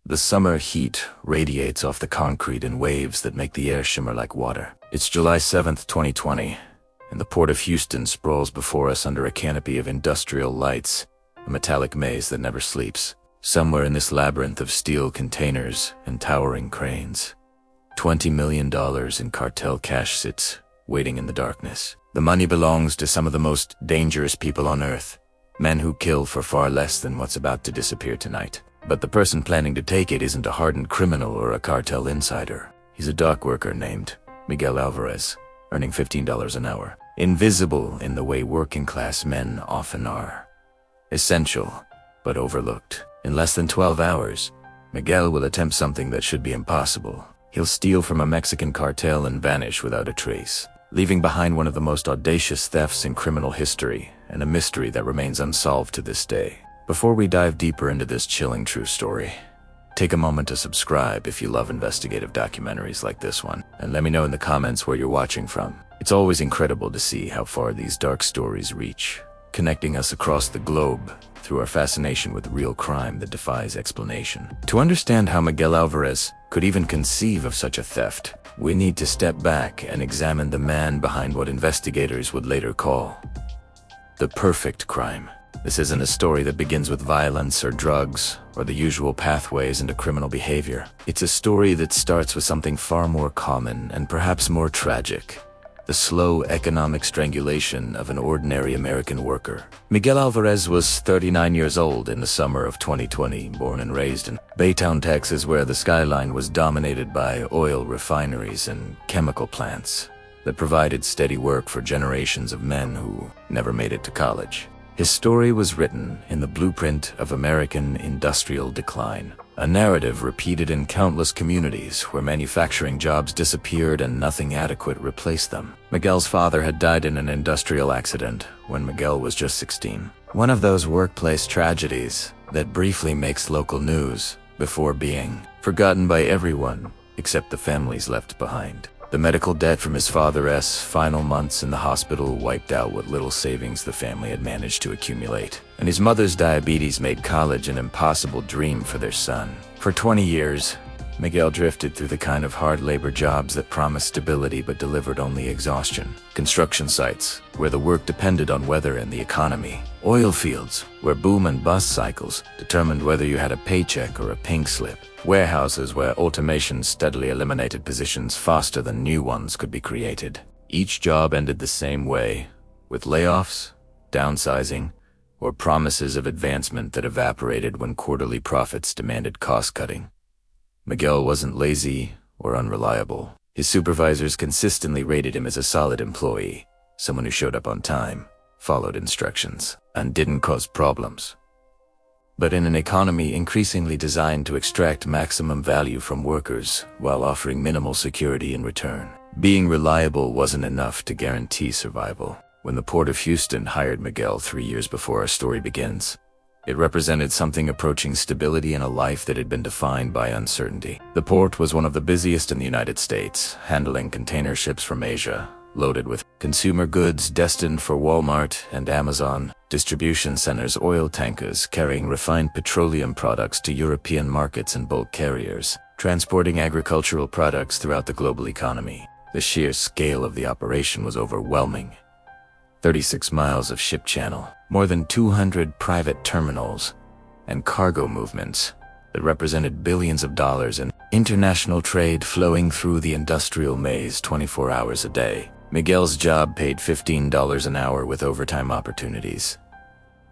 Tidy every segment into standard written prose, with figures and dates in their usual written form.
The summer heat radiates off the concrete in waves that make the air shimmer like water. It's July 7th, 2020, and the port of Houston sprawls before us under a canopy of industrial lights, a metallic maze that never sleeps. Somewhere in this labyrinth of steel containers and towering cranes, $20 million in cartel cash sits, waiting in the darkness. The money belongs to some of the most dangerous people on Earth, men who kill for far less than what's about to disappear tonight. But the person planning to take it isn't a hardened criminal or a cartel insider. He's a dock worker named Miguel Alvarez, earning $15 an hour. Invisible in the way working-class men often are. Essential, but overlooked. In less than 12 hours, Miguel will attempt something that should be impossible. He'll steal from a Mexican cartel and vanish without a trace, leaving behind one of the most audacious thefts in criminal history and a mystery that remains unsolved to this day. Before we dive deeper into this chilling true story, take a moment to subscribe if you love investigative documentaries like this one, and let me know in the comments where you're watching from. It's always incredible to see how far these dark stories reach, connecting us across the globe through our fascination with real crime that defies explanation. To understand how Miguel Alvarez could even conceive of such a theft, we need to step back and examine the man behind what investigators would later call the perfect crime. This isn't a story that begins with violence or drugs or the usual pathways into criminal behavior. It's a story that starts with something far more common and perhaps more tragic: the slow economic strangulation of an ordinary American worker. Miguel Alvarez was 39 years old in the summer of 2020, born and raised in Baytown, Texas, where the skyline was dominated by oil refineries and chemical plants that provided steady work for generations of men who never made it to college. His story was written in the blueprint of American industrial decline, a narrative repeated in countless communities where manufacturing jobs disappeared and nothing adequate replaced them. Miguel's father had died in an industrial accident when Miguel was just 16. One of those workplace tragedies that briefly makes local news before being forgotten by everyone except the families left behind. The medical debt from his father's final months in the hospital wiped out what little savings the family had managed to accumulate, and his mother's diabetes made college an impossible dream for their son. For 20 years, Miguel drifted through the kind of hard labor jobs that promised stability but delivered only exhaustion. Construction sites, where the work depended on weather and the economy. Oil fields, where boom and bust cycles determined whether you had a paycheck or a pink slip. Warehouses where automation steadily eliminated positions faster than new ones could be created. Each job ended the same way, with layoffs, downsizing, or promises of advancement that evaporated when quarterly profits demanded cost-cutting. Miguel wasn't lazy or unreliable. His supervisors consistently rated him as a solid employee, someone who showed up on time, followed instructions, and didn't cause problems. But in an economy increasingly designed to extract maximum value from workers while offering minimal security in return, being reliable wasn't enough to guarantee survival. When the Port of Houston hired Miguel 3 years before our story begins, it represented something approaching stability in a life that had been defined by uncertainty. The port was one of the busiest in the United States, handling container ships from Asia, loaded with consumer goods destined for Walmart and Amazon, distribution centers, oil tankers carrying refined petroleum products to European markets, and bulk carriers transporting agricultural products throughout the global economy. The sheer scale of the operation was overwhelming. 36 miles of ship channel, more than 200 private terminals, and cargo movements that represented billions of dollars in international trade flowing through the industrial maze 24 hours a day. Miguel's job paid $15 an hour with overtime opportunities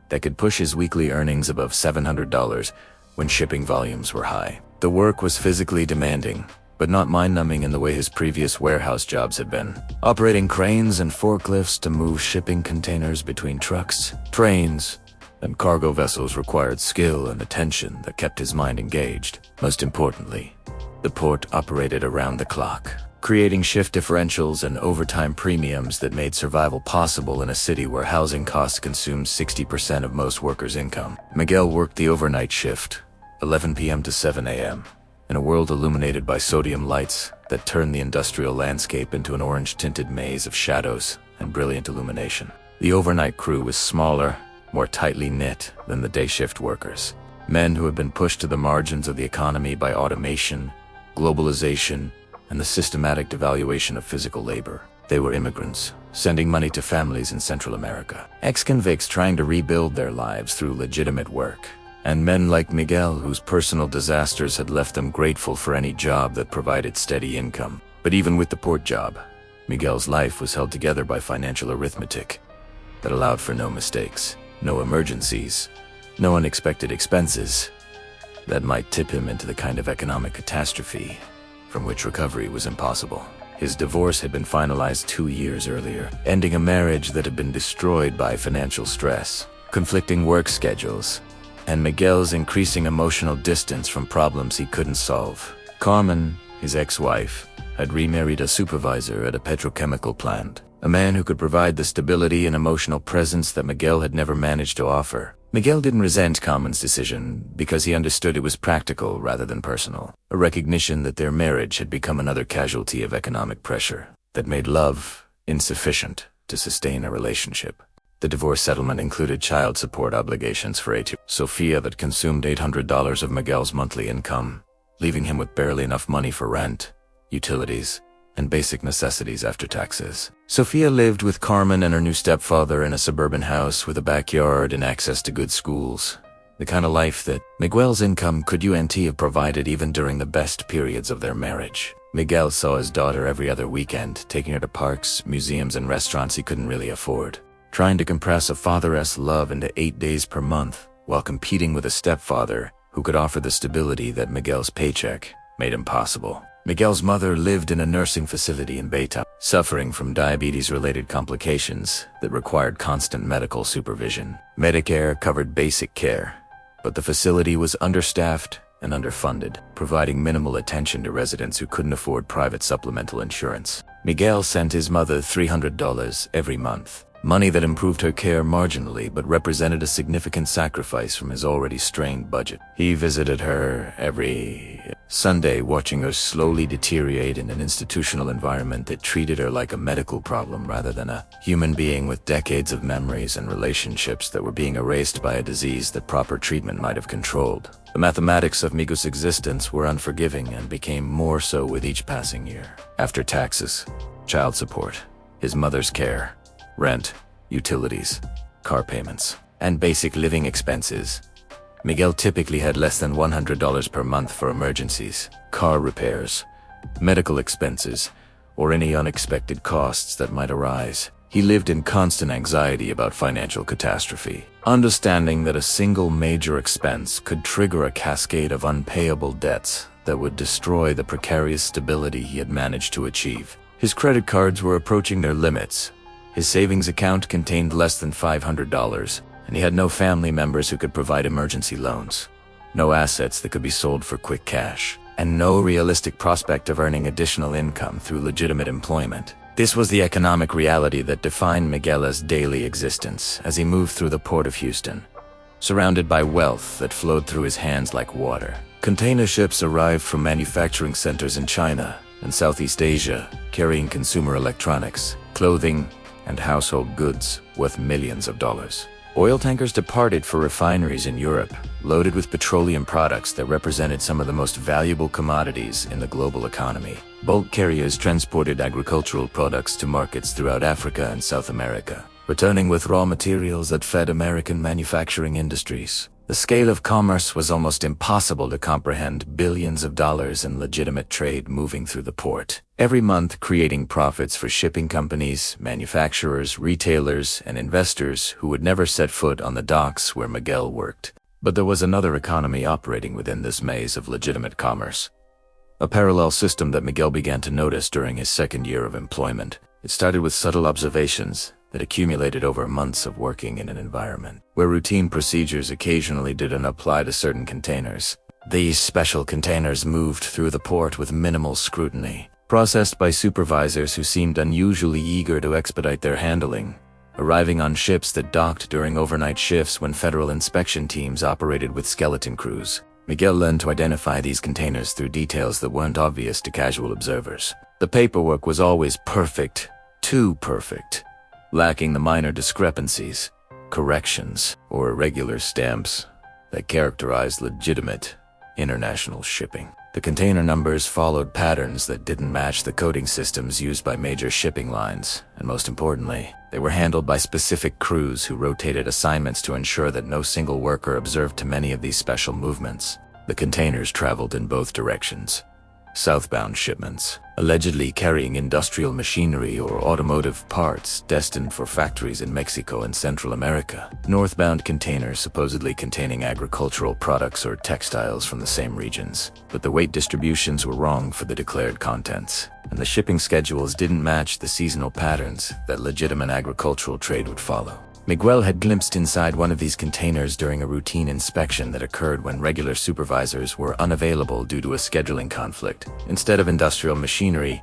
that could push his weekly earnings above $700 when shipping volumes were high. The work was physically demanding, but not mind-numbing in the way his previous warehouse jobs had been. Operating cranes and forklifts to move shipping containers between trucks, trains, and cargo vessels required skill and attention that kept his mind engaged. Most importantly, the port operated around the clock, creating shift differentials and overtime premiums that made survival possible in a city where housing costs consumed 60% of most workers' income. Miguel worked the overnight shift, 11 p.m. to 7 a.m., in a world illuminated by sodium lights that turned the industrial landscape into an orange-tinted maze of shadows and brilliant illumination. The overnight crew was smaller, more tightly knit than the day shift workers. Men who had been pushed to the margins of the economy by automation, globalization, and the systematic devaluation of physical labor. They were immigrants, sending money to families in Central America. Ex-convicts trying to rebuild their lives through legitimate work. And men like Miguel, whose personal disasters had left them grateful for any job that provided steady income. But even with the port job, Miguel's life was held together by financial arithmetic that allowed for no mistakes, no emergencies, no unexpected expenses that might tip him into the kind of economic catastrophe from which recovery was impossible. His divorce had been finalized 2 years earlier, ending a marriage that had been destroyed by financial stress, conflicting work schedules, and Miguel's increasing emotional distance from problems he couldn't solve. Carmen, his ex-wife, had remarried a supervisor at a petrochemical plant, a man who could provide the stability and emotional presence that Miguel had never managed to offer. Miguel didn't resent Carmen's decision because he understood it was practical rather than personal, a recognition that their marriage had become another casualty of economic pressure that made love insufficient to sustain a relationship. The divorce settlement included child support obligations for Sofia that consumed $800 of Miguel's monthly income, leaving him with barely enough money for rent, utilities, and basic necessities after taxes. Sofia lived with Carmen and her new stepfather in a suburban house with a backyard and access to good schools. The kind of life that Miguel's income could have provided even during the best periods of their marriage. Miguel saw his daughter every other weekend, taking her to parks, museums, and restaurants he couldn't really afford. Trying to compress a father's love into 8 days per month, while competing with a stepfather who could offer the stability that Miguel's paycheck made impossible. Miguel's mother lived in a nursing facility in Baytown, suffering from diabetes-related complications that required constant medical supervision. Medicare covered basic care, but the facility was understaffed and underfunded, providing minimal attention to residents who couldn't afford private supplemental insurance. Miguel sent his mother $300 every month, money that improved her care marginally but represented a significant sacrifice from his already strained budget. He visited her every Sunday, watching her slowly deteriorate in an institutional environment that treated her like a medical problem rather than a human being with decades of memories and relationships that were being erased by a disease that proper treatment might have controlled. The mathematics of Miguel's existence were unforgiving and became more so with each passing year. After taxes, child support, his mother's care, rent, utilities, car payments, and basic living expenses, Miguel typically had less than $100 per month for emergencies, car repairs, medical expenses, or any unexpected costs that might arise. He lived in constant anxiety about financial catastrophe, understanding that a single major expense could trigger a cascade of unpayable debts that would destroy the precarious stability he had managed to achieve. His credit cards were approaching their limits. His savings account contained less than $500, and he had no family members who could provide emergency loans, no assets that could be sold for quick cash, and no realistic prospect of earning additional income through legitimate employment. This was the economic reality that defined Miguel's daily existence as he moved through the port of Houston, surrounded by wealth that flowed through his hands like water. Container ships arrived from manufacturing centers in China and Southeast Asia, carrying consumer electronics, clothing, and household goods worth millions of dollars. Oil tankers departed for refineries in Europe, loaded with petroleum products that represented some of the most valuable commodities in the global economy. Bulk carriers transported agricultural products to markets throughout Africa and South America, returning with raw materials that fed American manufacturing industries. The scale of commerce was almost impossible to comprehend, billions of dollars in legitimate trade moving through the port, every month creating profits for shipping companies, manufacturers, retailers, and investors who would never set foot on the docks where Miguel worked. But there was another economy operating within this maze of legitimate commerce, a parallel system that Miguel began to notice during his second year of employment. It started with subtle observations that accumulated over months of working in an environment where routine procedures occasionally didn't apply to certain containers. These special containers moved through the port with minimal scrutiny, processed by supervisors who seemed unusually eager to expedite their handling, arriving on ships that docked during overnight shifts when federal inspection teams operated with skeleton crews. Miguel learned to identify these containers through details that weren't obvious to casual observers. The paperwork was always perfect, too perfect, lacking the minor discrepancies, corrections, or irregular stamps that characterized legitimate international shipping. The container numbers followed patterns that didn't match the coding systems used by major shipping lines, and most importantly, they were handled by specific crews who rotated assignments to ensure that no single worker observed too many of these special movements. The containers traveled in both directions. Southbound shipments, allegedly carrying industrial machinery or automotive parts destined for factories in Mexico and Central America. Northbound containers supposedly containing agricultural products or textiles from the same regions. But the weight distributions were wrong for the declared contents, and the shipping schedules didn't match the seasonal patterns that legitimate agricultural trade would follow. Miguel had glimpsed inside one of these containers during a routine inspection that occurred when regular supervisors were unavailable due to a scheduling conflict. Instead of industrial machinery,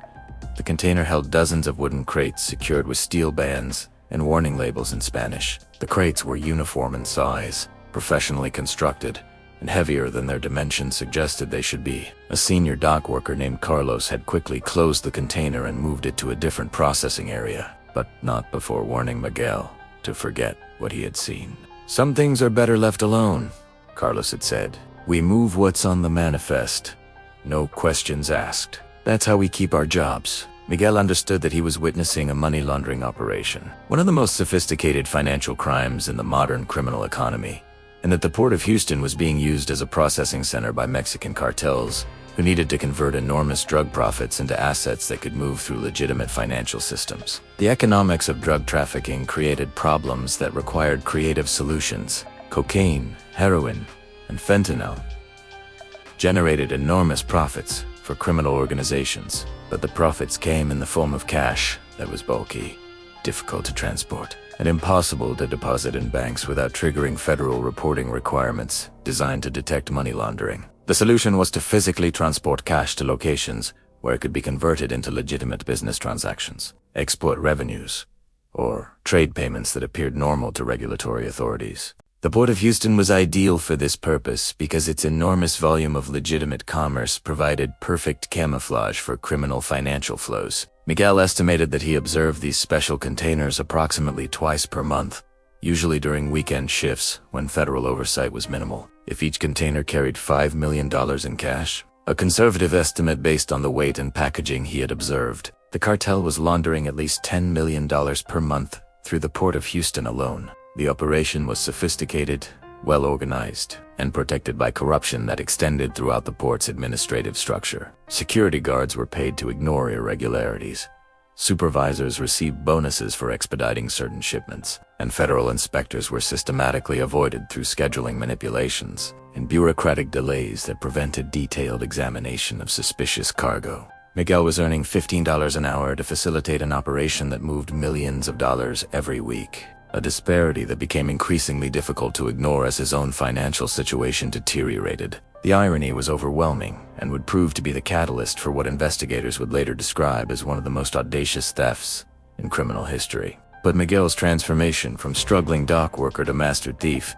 the container held dozens of wooden crates secured with steel bands and warning labels in Spanish. The crates were uniform in size, professionally constructed, and heavier than their dimensions suggested they should be. A senior dock worker named Carlos had quickly closed the container and moved it to a different processing area, but not before warning Miguel to forget what he had seen. "Some things are better left alone," Carlos had said. "We move what's on the manifest. No questions asked. That's how we keep our jobs." Miguel understood that he was witnessing a money laundering operation, one of the most sophisticated financial crimes in the modern criminal economy, and that the Port of Houston was being used as a processing center by Mexican cartels who needed to convert enormous drug profits into assets that could move through legitimate financial systems. The economics of drug trafficking created problems that required creative solutions. Cocaine, heroin, and fentanyl generated enormous profits for criminal organizations, but the profits came in the form of cash that was bulky, difficult to transport, and impossible to deposit in banks without triggering federal reporting requirements designed to detect money laundering. The solution was to physically transport cash to locations where it could be converted into legitimate business transactions, export revenues, or trade payments that appeared normal to regulatory authorities. The Port of Houston was ideal for this purpose because its enormous volume of legitimate commerce provided perfect camouflage for criminal financial flows. Miguel estimated that he observed these special containers approximately twice per month, usually during weekend shifts when federal oversight was minimal. If each container carried $5 million in cash, a conservative estimate based on the weight and packaging he had observed, the cartel was laundering at least $10 million per month through the Port of Houston alone. The operation was sophisticated, well organized, and protected by corruption that extended throughout the port's administrative structure. Security guards were paid to ignore irregularities. Supervisors received bonuses for expediting certain shipments, and federal inspectors were systematically avoided through scheduling manipulations and bureaucratic delays that prevented detailed examination of suspicious cargo. Miguel was earning $15 an hour to facilitate an operation that moved millions of dollars every week, a disparity that became increasingly difficult to ignore as his own financial situation deteriorated. The irony was overwhelming and would prove to be the catalyst for what investigators would later describe as one of the most audacious thefts in criminal history. But Miguel's transformation from struggling dock worker to master thief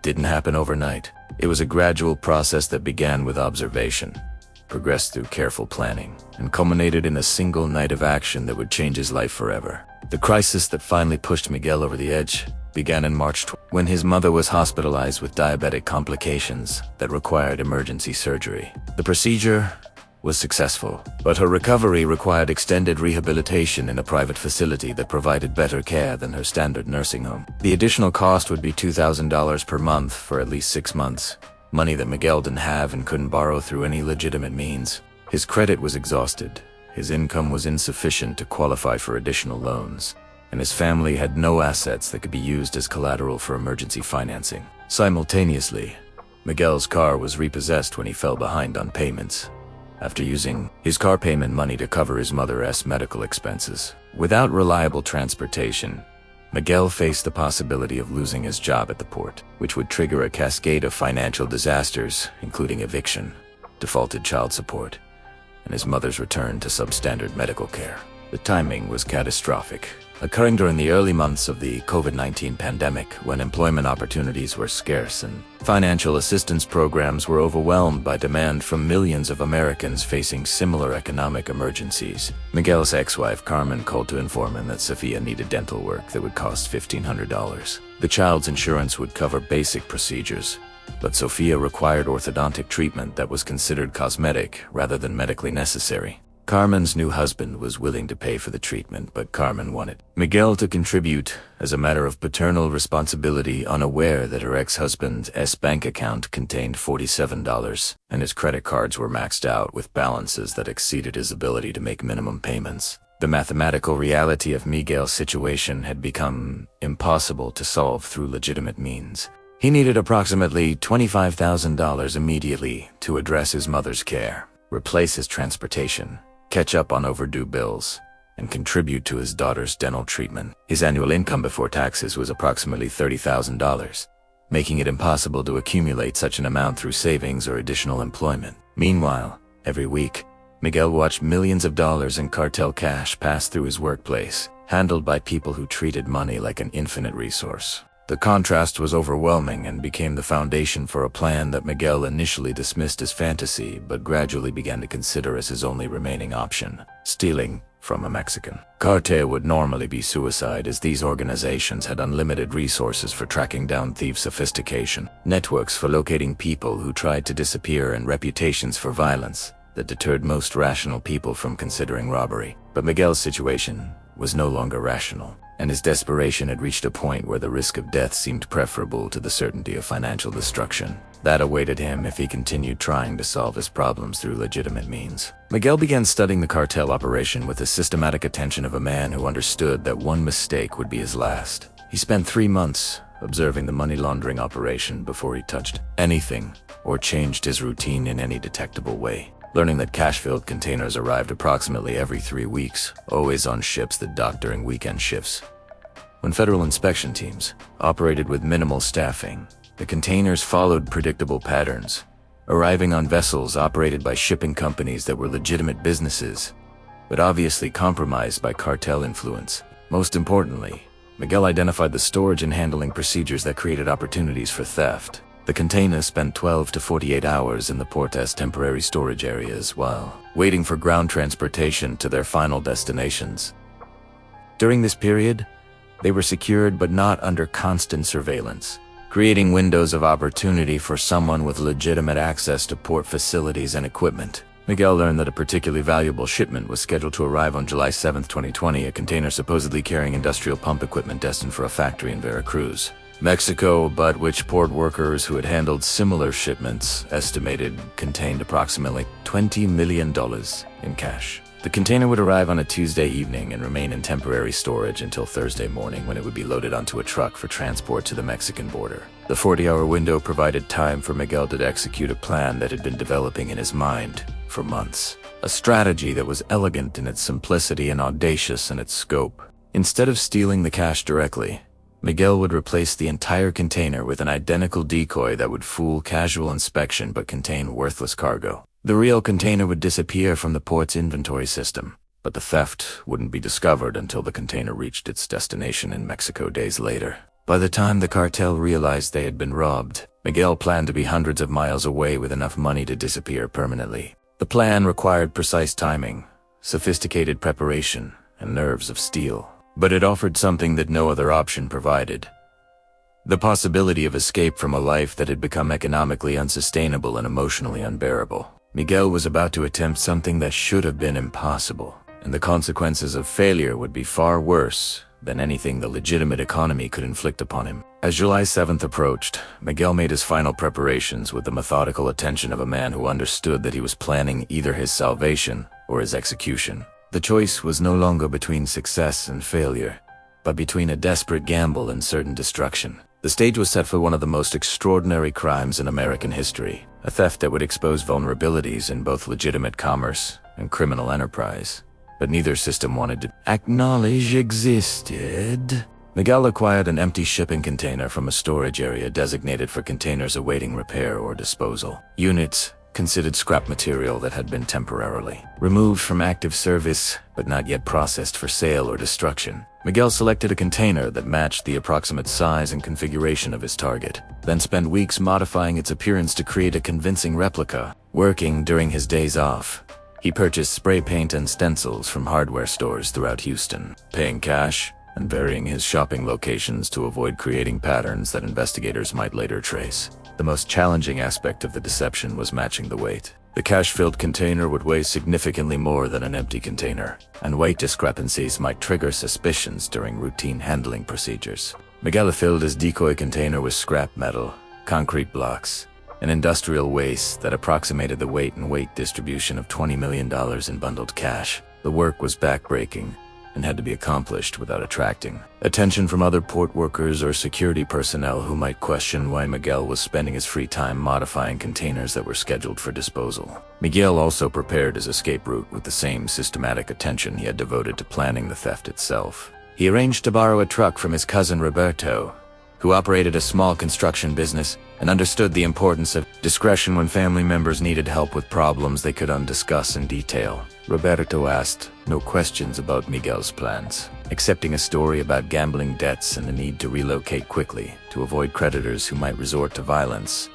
didn't happen overnight. It was a gradual process that began with observation, progressed through careful planning, and culminated in a single night of action that would change his life forever. The crisis that finally pushed Miguel over the edge began in March when his mother was hospitalized with diabetic complications that required emergency surgery. The procedure was successful, but her recovery required extended rehabilitation in a private facility that provided better care than her standard nursing home. The additional cost would be $2,000 per month for at least 6 months, money that Miguel didn't have and couldn't borrow through any legitimate means. His credit was exhausted, his income was insufficient to qualify for additional loans, and his family had no assets that could be used as collateral for emergency financing. Simultaneously, Miguel's car was repossessed when he fell behind on payments, after using his car payment money to cover his mother's medical expenses. Without reliable transportation, Miguel faced the possibility of losing his job at the port, which would trigger a cascade of financial disasters, including eviction, defaulted child support, and his mother's return to substandard medical care. The timing was catastrophic, occurring during the early months of the COVID-19 pandemic when employment opportunities were scarce and financial assistance programs were overwhelmed by demand from millions of Americans facing similar economic emergencies. Miguel's ex-wife Carmen called to inform him that Sophia needed dental work that would cost $1,500. The child's insurance would cover basic procedures, but Sophia required orthodontic treatment that was considered cosmetic rather than medically necessary. Carmen's new husband was willing to pay for the treatment, but Carmen wanted Miguel to contribute as a matter of paternal responsibility, unaware that her ex-husband's bank account contained $47, and his credit cards were maxed out with balances that exceeded his ability to make minimum payments. The mathematical reality of Miguel's situation had become impossible to solve through legitimate means. He needed approximately $25,000 immediately to address his mother's care, replace his transportation, catch up on overdue bills, and contribute to his daughter's dental treatment. His annual income before taxes was approximately $30,000, making it impossible to accumulate such an amount through savings or additional employment. Meanwhile, every week, Miguel watched millions of dollars in cartel cash pass through his workplace, handled by people who treated money like an infinite resource. The contrast was overwhelming and became the foundation for a plan that Miguel initially dismissed as fantasy but gradually began to consider as his only remaining option: stealing from a Mexican. Cartel would normally be suicide, as these organizations had unlimited resources for tracking down thieves' sophistication, networks for locating people who tried to disappear, and reputations for violence that deterred most rational people from considering robbery. But Miguel's situation was no longer rational, and his desperation had reached a point where the risk of death seemed preferable to the certainty of financial destruction that awaited him if he continued trying to solve his problems through legitimate means. Miguel began studying the cartel operation with the systematic attention of a man who understood that one mistake would be his last. He spent 3 months observing the money laundering operation before he touched anything or changed his routine in any detectable way. Learning that cash-filled containers arrived approximately every 3 weeks, always on ships that docked during weekend shifts. When federal inspection teams operated with minimal staffing, the containers followed predictable patterns, arriving on vessels operated by shipping companies that were legitimate businesses, but obviously compromised by cartel influence. Most importantly, Miguel identified the storage and handling procedures that created opportunities for theft. The containers spent 12 to 48 hours in the port as temporary storage areas while waiting for ground transportation to their final destinations. During this period, they were secured but not under constant surveillance, creating windows of opportunity for someone with legitimate access to port facilities and equipment. Miguel learned that a particularly valuable shipment was scheduled to arrive on July 7, 2020, a container supposedly carrying industrial pump equipment destined for a factory in Veracruz, Mexico, but which port workers who had handled similar shipments estimated contained approximately $20 million in cash. The container would arrive on a Tuesday evening and remain in temporary storage until Thursday morning, when it would be loaded onto a truck for transport to the Mexican border. The 40-hour window provided time for Miguel to execute a plan that had been developing in his mind for months. A strategy that was elegant in its simplicity and audacious in its scope. Instead of stealing the cash directly, Miguel would replace the entire container with an identical decoy that would fool casual inspection but contain worthless cargo. The real container would disappear from the port's inventory system, but the theft wouldn't be discovered until the container reached its destination in Mexico days later. By the time the cartel realized they had been robbed, Miguel planned to be hundreds of miles away with enough money to disappear permanently. The plan required precise timing, sophisticated preparation, and nerves of steel. But it offered something that no other option provided: the possibility of escape from a life that had become economically unsustainable and emotionally unbearable. Miguel was about to attempt something that should have been impossible, and the consequences of failure would be far worse than anything the legitimate economy could inflict upon him. As July 7th approached, Miguel made his final preparations with the methodical attention of a man who understood that he was planning either his salvation or his execution. The choice was no longer between success and failure, but between a desperate gamble and certain destruction. The stage was set for one of the most extraordinary crimes in American history, a theft that would expose vulnerabilities in both legitimate commerce and criminal enterprise. But neither system wanted to acknowledge existed. Miguel acquired an empty shipping container from a storage area designated for containers awaiting repair or disposal. Units considered scrap material that had been temporarily removed from active service but not yet processed for sale or destruction. Miguel selected a container that matched the approximate size and configuration of his target, then spent weeks modifying its appearance to create a convincing replica. Working during his days off, he purchased spray paint and stencils from hardware stores throughout Houston. Paying cash, and varying his shopping locations to avoid creating patterns that investigators might later trace. The most challenging aspect of the deception was matching the weight. The cash-filled container would weigh significantly more than an empty container, and weight discrepancies might trigger suspicions during routine handling procedures. Miguel filled his decoy container with scrap metal, concrete blocks, and industrial waste that approximated the weight and weight distribution of $20 million in bundled cash. The work was backbreaking and had to be accomplished without attracting attention from other port workers or security personnel who might question why Miguel was spending his free time modifying containers that were scheduled for disposal. Miguel also prepared his escape route with the same systematic attention he had devoted to planning the theft itself. He arranged to borrow a truck from his cousin Roberto, who operated a small construction business and understood the importance of discretion when family members needed help with problems they could discuss in detail. Roberto asked no questions about Miguel's plans, accepting a story about gambling debts and the need to relocate quickly to avoid creditors who might resort to violence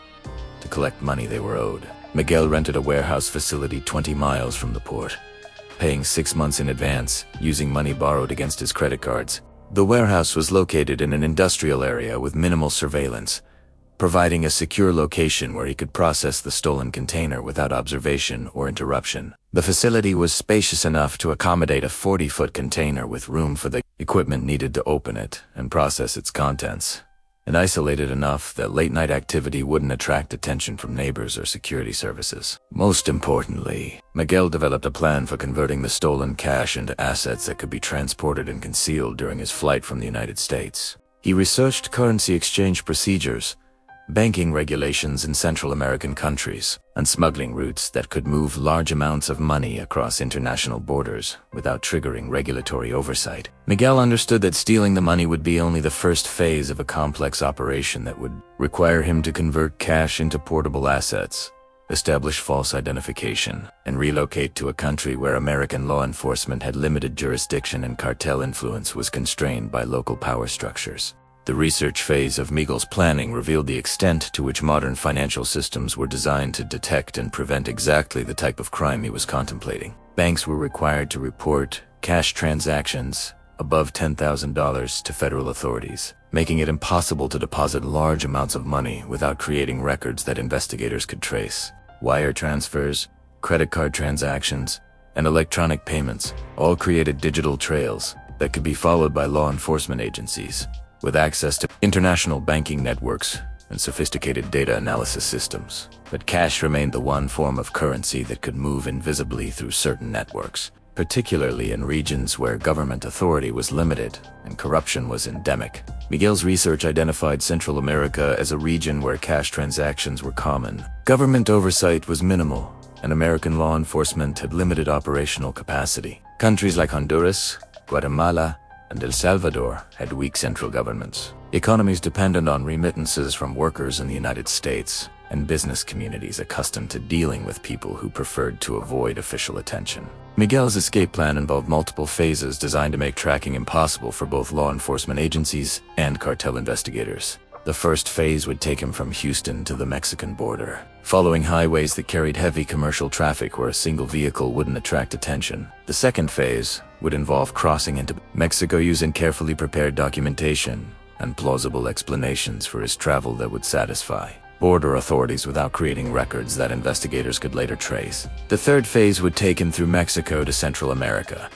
to collect money they were owed. Miguel rented a warehouse facility 20 miles from the port, paying 6 months in advance, using money borrowed against his credit cards. The warehouse was located in an industrial area with minimal surveillance, providing a secure location where he could process the stolen container without observation or interruption. The facility was spacious enough to accommodate a 40-foot container with room for the equipment needed to open it and process its contents, and isolated enough that late-night activity wouldn't attract attention from neighbors or security services. Most importantly, Miguel developed a plan for converting the stolen cash into assets that could be transported and concealed during his flight from the United States. He researched currency exchange procedures, banking regulations in Central American countries, and smuggling routes that could move large amounts of money across international borders without triggering regulatory oversight. Miguel understood that stealing the money would be only the first phase of a complex operation that would require him to convert cash into portable assets, establish false identification, and relocate to a country where American law enforcement had limited jurisdiction and cartel influence was constrained by local power structures. The research phase of Miguel's planning revealed the extent to which modern financial systems were designed to detect and prevent exactly the type of crime he was contemplating. Banks were required to report cash transactions above $10,000 to federal authorities, making it impossible to deposit large amounts of money without creating records that investigators could trace. Wire transfers, credit card transactions, and electronic payments all created digital trails that could be followed by law enforcement agencies, with access to international banking networks and sophisticated data analysis systems. But cash remained the one form of currency that could move invisibly through certain networks, particularly in regions where government authority was limited and corruption was endemic. Miguel's research identified Central America as a region where cash transactions were common. Government oversight was minimal, and American law enforcement had limited operational capacity. Countries like Honduras, Guatemala, and El Salvador had weak central governments, economies dependent on remittances from workers in the United States, and business communities accustomed to dealing with people who preferred to avoid official attention. Miguel's escape plan involved multiple phases designed to make tracking impossible for both law enforcement agencies and cartel investigators. The first phase would take him from Houston to the Mexican border, following highways that carried heavy commercial traffic where a single vehicle wouldn't attract attention. The second phase would involve crossing into Mexico using carefully prepared documentation and plausible explanations for his travel that would satisfy border authorities without creating records that investigators could later trace. The third phase would take him through Mexico to Central America,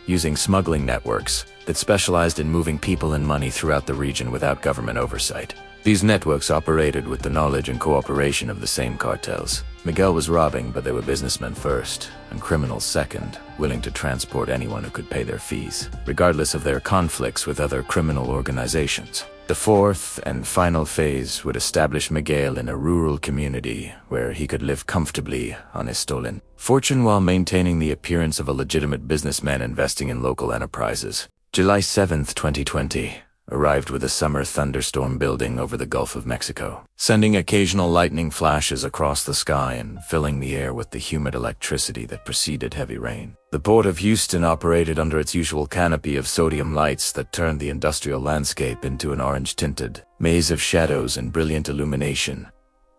using smuggling networks that specialized in moving people and money throughout the region without government oversight. These networks operated with the knowledge and cooperation of the same cartels. Miguel was robbing, but they were businessmen first, and criminals second, willing to transport anyone who could pay their fees, regardless of their conflicts with other criminal organizations. The fourth and final phase would establish Miguel in a rural community where he could live comfortably on his stolen fortune while maintaining the appearance of a legitimate businessman investing in local enterprises. July 7th, 2020, arrived with a summer thunderstorm building over the Gulf of Mexico, sending occasional lightning flashes across the sky and filling the air with the humid electricity that preceded heavy rain. The port of Houston operated under its usual canopy of sodium lights that turned the industrial landscape into an orange-tinted maze of shadows and brilliant illumination,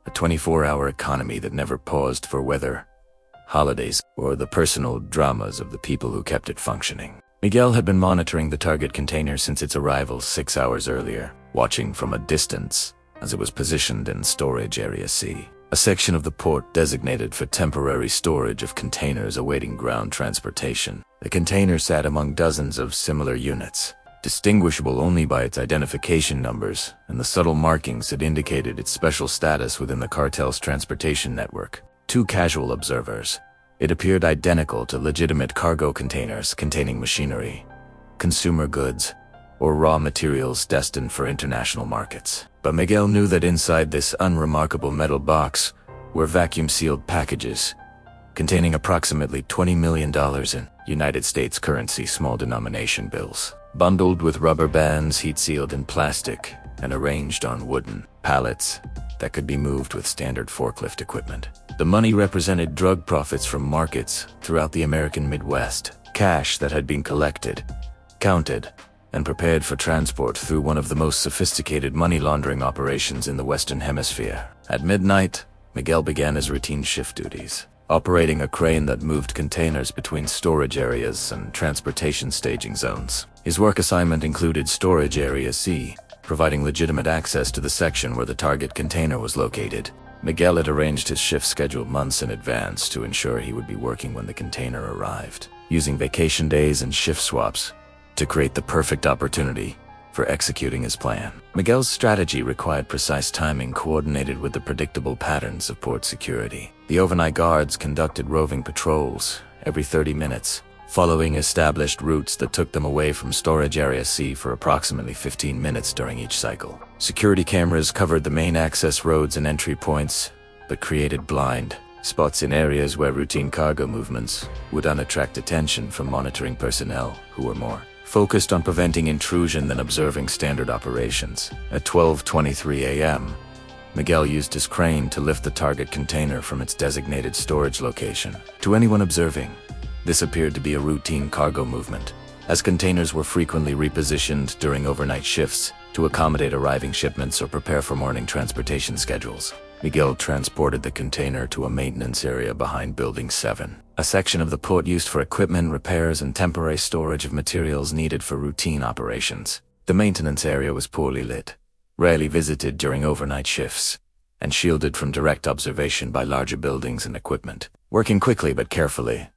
a 24-hour economy that never paused for weather, holidays, or the personal dramas of the people who kept it functioning. Miguel had been monitoring the target container since its arrival 6 hours earlier, watching from a distance as it was positioned in Storage Area C, a section of the port designated for temporary storage of containers awaiting ground transportation. The container sat among dozens of similar units, distinguishable only by its identification numbers and the subtle markings that indicated its special status within the cartel's transportation network. To casual observers, it appeared identical to legitimate cargo containers containing machinery, consumer goods, or raw materials destined for international markets. But Miguel knew that inside this unremarkable metal box were vacuum-sealed packages containing approximately $20 million in United States currency small denomination bills, bundled with rubber bands heat-sealed in plastic and arranged on wooden pallets that could be moved with standard forklift equipment. The money represented drug profits from markets throughout the American Midwest, cash that had been collected, counted, and prepared for transport through one of the most sophisticated money laundering operations in the Western Hemisphere. At midnight, Miguel began his routine shift duties, operating a crane that moved containers between storage areas and transportation staging zones. His work assignment included Storage Area C, providing legitimate access to the section where the target container was located. Miguel had arranged his shift schedule months in advance to ensure he would be working when the container arrived, using vacation days and shift swaps to create the perfect opportunity for executing his plan. Miguel's strategy required precise timing coordinated with the predictable patterns of port security. The overnight guards conducted roving patrols every 30 minutes, following established routes that took them away from Storage Area C for approximately 15 minutes during each cycle. Security cameras covered the main access roads and entry points, but created blind spots in areas where routine cargo movements would unattract attention from monitoring personnel who were more focused on preventing intrusion than observing standard operations. At 12:23 a.m., Miguel used his crane to lift the target container from its designated storage location. To anyone observing, this appeared to be a routine cargo movement, as containers were frequently repositioned during overnight shifts to accommodate arriving shipments or prepare for morning transportation schedules. Miguel transported the container to a maintenance area behind Building 7, a section of the port used for equipment repairs and temporary storage of materials needed for routine operations. The maintenance area was poorly lit, rarely visited during overnight shifts, and shielded from direct observation by larger buildings and equipment. Working quickly but carefully,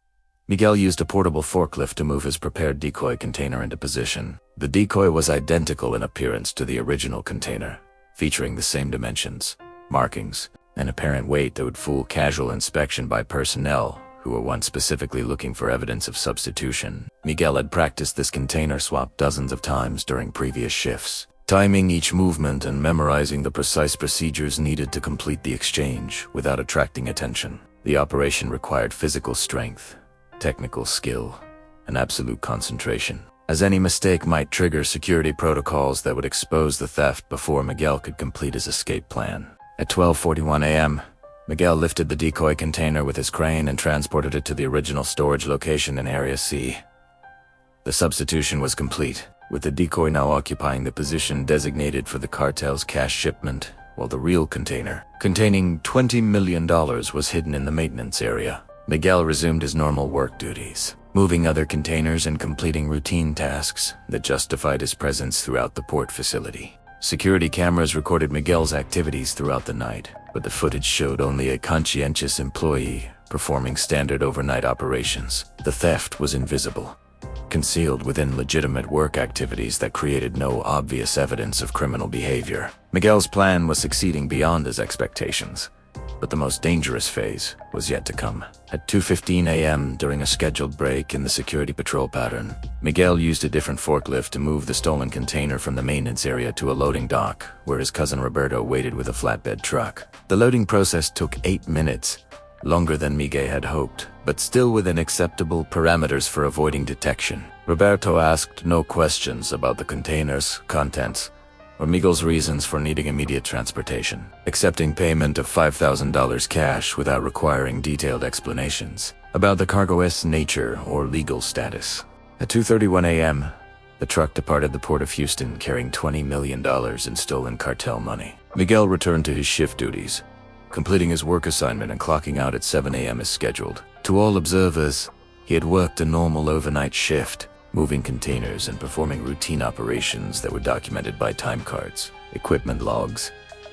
Miguel used a portable forklift to move his prepared decoy container into position. The decoy was identical in appearance to the original container, featuring the same dimensions, markings, and apparent weight that would fool casual inspection by personnel who were once specifically looking for evidence of substitution. Miguel had practiced this container swap dozens of times during previous shifts, timing each movement and memorizing the precise procedures needed to complete the exchange without attracting attention. The operation required physical strength, technical skill, and absolute concentration, as any mistake might trigger security protocols that would expose the theft before Miguel could complete his escape plan. At 12:41 a.m., Miguel lifted the decoy container with his crane and transported it to the original storage location in Area C. The substitution was complete, with the decoy now occupying the position designated for the cartel's cash shipment, while the real container, containing $20 million, was hidden in the maintenance area. Miguel resumed his normal work duties, moving other containers and completing routine tasks that justified his presence throughout the port facility. Security cameras recorded Miguel's activities throughout the night, but the footage showed only a conscientious employee performing standard overnight operations. The theft was invisible, concealed within legitimate work activities that created no obvious evidence of criminal behavior. Miguel's plan was succeeding beyond his expectations, but the most dangerous phase was yet to come. At 2:15 a.m., during a scheduled break in the security patrol pattern, Miguel used a different forklift to move the stolen container from the maintenance area to a loading dock, where his cousin Roberto waited with a flatbed truck. The loading process took 8 minutes, longer than Miguel had hoped, but still within acceptable parameters for avoiding detection. Roberto asked no questions about the container's contents or Miguel's reasons for needing immediate transportation, accepting payment of $5,000 cash without requiring detailed explanations about the cargo's nature or legal status. At 2:31 a.m., the truck departed the port of Houston carrying $20 million in stolen cartel money. Miguel returned to his shift duties, completing his work assignment and clocking out at 7 a.m. as scheduled. To all observers, he had worked a normal overnight shift, moving containers and performing routine operations that were documented by time cards, equipment logs,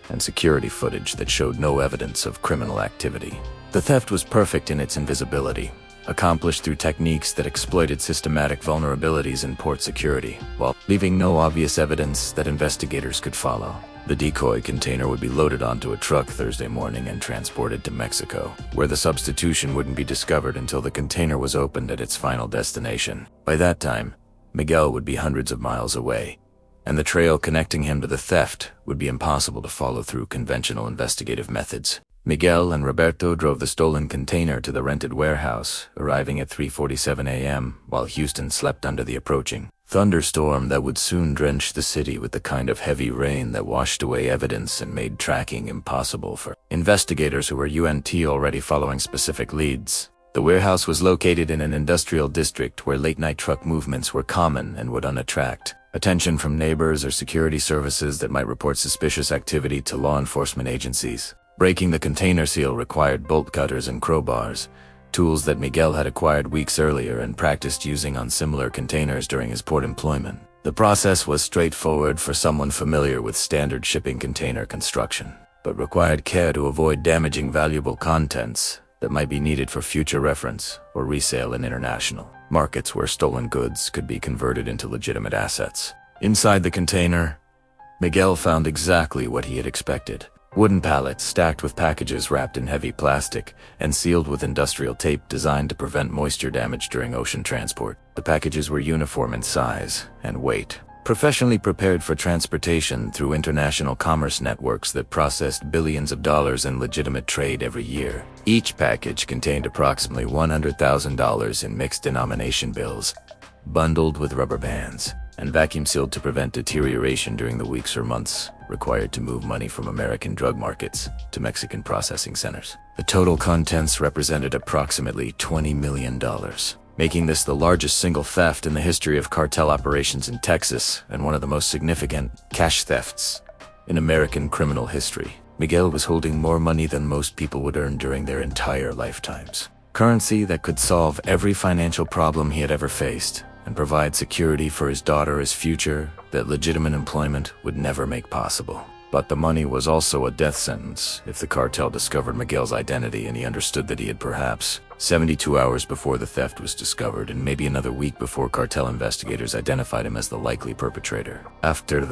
and security footage that showed no evidence of criminal activity. The theft was perfect in its invisibility, accomplished through techniques that exploited systematic vulnerabilities in port security, while leaving no obvious evidence that investigators could follow. The decoy container would be loaded onto a truck Thursday morning and transported to Mexico, where the substitution wouldn't be discovered until the container was opened at its final destination. By that time, Miguel would be hundreds of miles away, and the trail connecting him to the theft would be impossible to follow through conventional investigative methods. Miguel and Roberto drove the stolen container to the rented warehouse, arriving at 3:47 a.m. while Houston slept under the approaching thunderstorm that would soon drench the city with the kind of heavy rain that washed away evidence and made tracking impossible for investigators who were already following specific leads. The warehouse was located in an industrial district where late-night truck movements were common and would attract attention from neighbors or security services that might report suspicious activity to law enforcement agencies. Breaking the container seal required bolt cutters and crowbars, tools that Miguel had acquired weeks earlier and practiced using on similar containers during his port employment. The process was straightforward for someone familiar with standard shipping container construction, but required care to avoid damaging valuable contents that might be needed for future reference or resale in international markets where stolen goods could be converted into legitimate assets. Inside the container, Miguel found exactly what he had expected. Wooden pallets stacked with packages wrapped in heavy plastic and sealed with industrial tape designed to prevent moisture damage during ocean transport. The packages were uniform in size and weight, professionally prepared for transportation through international commerce networks that processed billions of dollars in legitimate trade every year. Each package contained approximately $100,000 in mixed denomination bills, bundled with rubber bands, and vacuum sealed to prevent deterioration during the weeks or months required to move money from American drug markets to Mexican processing centers. The total contents represented approximately $20 million, making this the largest single theft in the history of cartel operations in Texas and one of the most significant cash thefts in American criminal history. Miguel was holding more money than most people would earn during their entire lifetimes. Currency that could solve every financial problem he had ever faced and provide security for his daughter's future that legitimate employment would never make possible. But the money was also a death sentence if the cartel discovered Miguel's identity and he understood that he had perhaps 72 hours before the theft was discovered and maybe another week before cartel investigators identified him as the likely perpetrator. After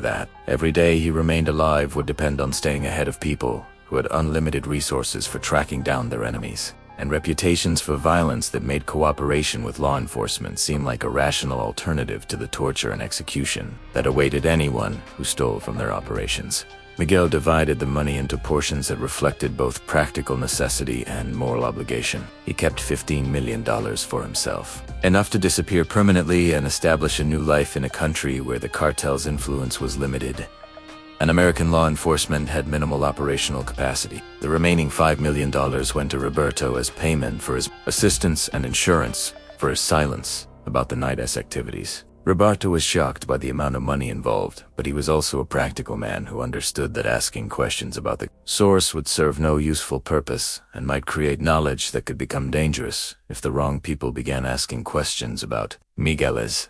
that, every day he remained alive would depend on staying ahead of people who had unlimited resources for tracking down their enemies, and reputations for violence that made cooperation with law enforcement seem like a rational alternative to the torture and execution that awaited anyone who stole from their operations. Miguel divided the money into portions that reflected both practical necessity and moral obligation. He kept $15 million for himself, enough to disappear permanently and establish a new life in a country where the cartel's influence was limited and American law enforcement had minimal operational capacity. The remaining $5 million went to Roberto as payment for his assistance and insurance for his silence about the night-s activities. Roberto was shocked by the amount of money involved, but he was also a practical man who understood that asking questions about the source would serve no useful purpose and might create knowledge that could become dangerous if the wrong people began asking questions about Miguel's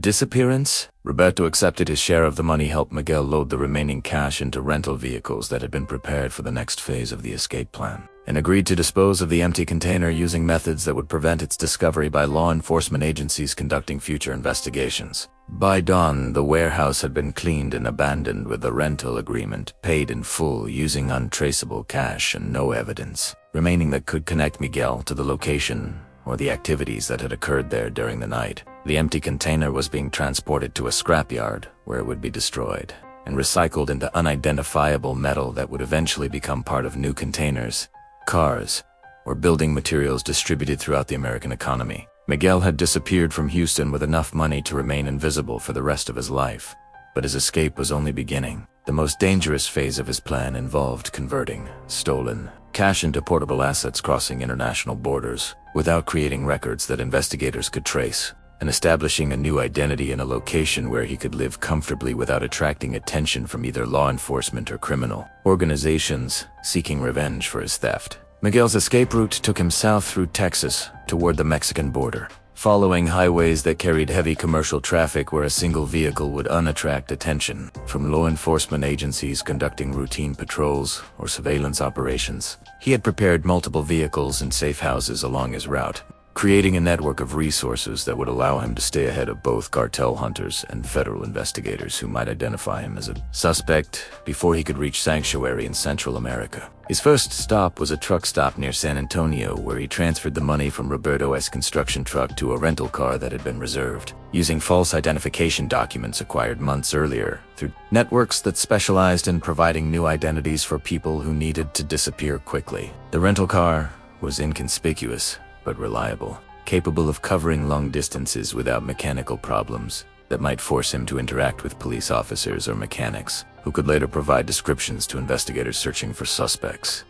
disappearance. Roberto accepted his share of the money, helped Miguel load the remaining cash into rental vehicles that had been prepared for the next phase of the escape plan, and agreed to dispose of the empty container using methods that would prevent its discovery by law enforcement agencies conducting future investigations. By dawn, the warehouse had been cleaned and abandoned with the rental agreement paid in full using untraceable cash and no evidence remaining that could connect Miguel to the location or the activities that had occurred there during the night. The empty container was being transported to a scrapyard where it would be destroyed and recycled into unidentifiable metal that would eventually become part of new containers, cars, or building materials distributed throughout the American economy. Miguel had disappeared from Houston with enough money to remain invisible for the rest of his life, but his escape was only beginning. The most dangerous phase of his plan involved converting stolen cash into portable assets crossing international borders without creating records that investigators could trace, and establishing a new identity in a location where he could live comfortably without attracting attention from either law enforcement or criminal organizations seeking revenge for his theft. Miguel's escape route took him south through Texas toward the Mexican border, following highways that carried heavy commercial traffic where a single vehicle would unattract attention from law enforcement agencies conducting routine patrols or surveillance operations. He had prepared multiple vehicles and safe houses along his route, creating a network of resources that would allow him to stay ahead of both cartel hunters and federal investigators who might identify him as a suspect before he could reach sanctuary in Central America. His first stop was a truck stop near San Antonio, where he transferred the money from Roberto's construction truck to a rental car that had been reserved, using false identification documents acquired months earlier through networks that specialized in providing new identities for people who needed to disappear quickly. The rental car was inconspicuous but reliable, capable of covering long distances without mechanical problems that might force him to interact with police officers or mechanics, who could later provide descriptions to investigators searching for suspects.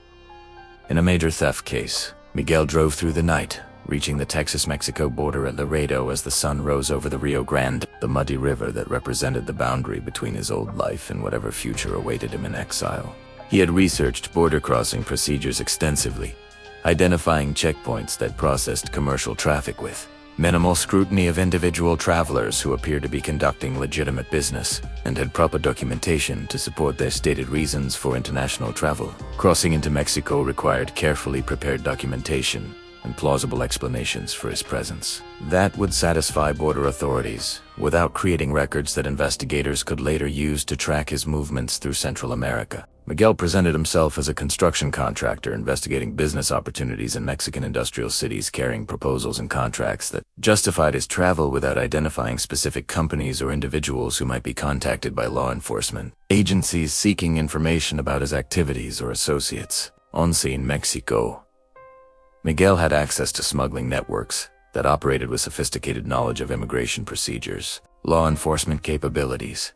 In a major theft case, Miguel drove through the night, reaching the Texas-Mexico border at Laredo as the sun rose over the Rio Grande, the muddy river that represented the boundary between his old life and whatever future awaited him in exile. He had researched border crossing procedures extensively, identifying checkpoints that processed commercial traffic with minimal scrutiny of individual travelers who appeared to be conducting legitimate business and had proper documentation to support their stated reasons for international travel. Crossing into Mexico required carefully prepared documentation and plausible explanations for his presence that would satisfy border authorities without creating records that investigators could later use to track his movements through Central America. Miguel presented himself as a construction contractor investigating business opportunities in Mexican industrial cities, carrying proposals and contracts that justified his travel without identifying specific companies or individuals who might be contacted by law enforcement agencies seeking information about his activities or associates. On scene, Mexico, Miguel had access to smuggling networks that operated with sophisticated knowledge of immigration procedures, law enforcement capabilities,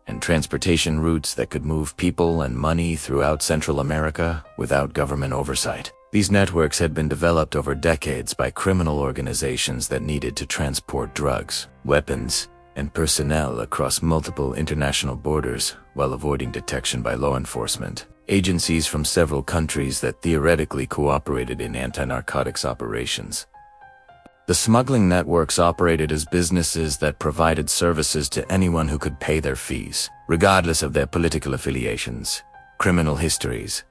and transportation routes that could move people and money throughout Central America without government oversight. These networks had been developed over decades by criminal organizations that needed to transport drugs, weapons, and personnel across multiple international borders while avoiding detection by law enforcement agencies from several countries that theoretically cooperated in anti-narcotics operations. The smuggling networks operated as businesses that provided services to anyone who could pay their fees, regardless of their political affiliations, criminal histories,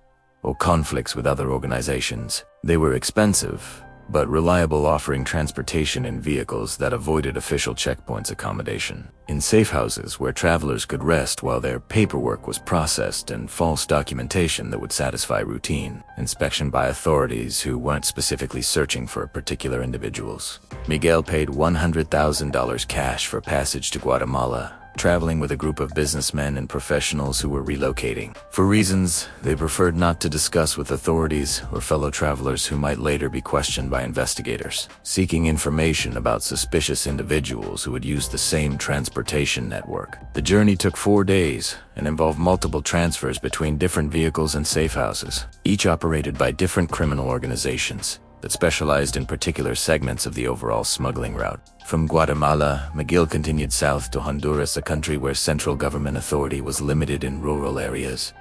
or conflicts with other organizations. They were expensive, but reliable, offering transportation in vehicles that avoided official checkpoints accommodation, in safe houses where travelers could rest while their paperwork was processed, and false documentation that would satisfy routine inspection by authorities who weren't specifically searching for particular individuals. Miguel paid $100,000 cash for passage to Guatemala, traveling with a group of businessmen and professionals who were relocating, for reasons they preferred not to discuss with authorities or fellow travelers who might later be questioned by investigators, seeking information about suspicious individuals who would use the same transportation network. The journey took 4 days and involved multiple transfers between different vehicles and safe houses, each operated by different criminal organizations that specialized in particular segments of the overall smuggling route. From Guatemala, Miguel continued south to Honduras, a country where central government authority was limited in rural areas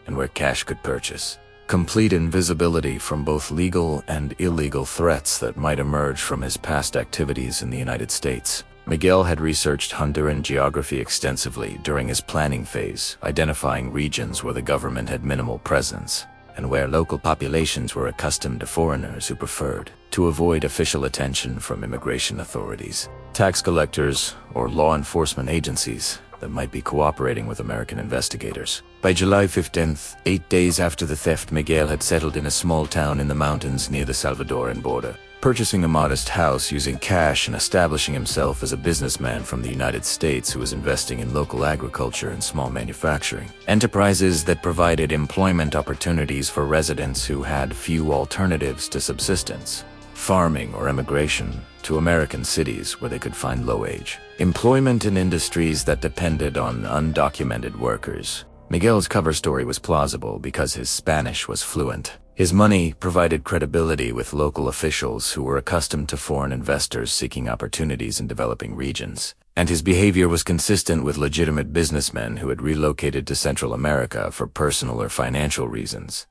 and where cash could purchase complete invisibility from both legal and illegal threats that might emerge from his past activities in the United States. Miguel had researched Honduran geography extensively during his planning phase, identifying regions where the government had minimal presence and where local populations were accustomed to foreigners who preferred to avoid official attention from immigration authorities, tax collectors, or law enforcement agencies that might be cooperating with American investigators. By July 15th, 8 days after the theft, Miguel had settled in a small town in the mountains near the Salvadoran border, purchasing a modest house using cash and establishing himself as a businessman from the United States who was investing in local agriculture and small manufacturing enterprises that provided employment opportunities for residents who had few alternatives to subsistence, farming, or immigration to American cities where they could find low-wage employment in industries that depended on undocumented workers. Miguel's cover story was plausible because his Spanish was fluent. His money provided credibility with local officials who were accustomed to foreign investors seeking opportunities in developing regions, and his behavior was consistent with legitimate businessmen who had relocated to Central America for personal or financial reasons.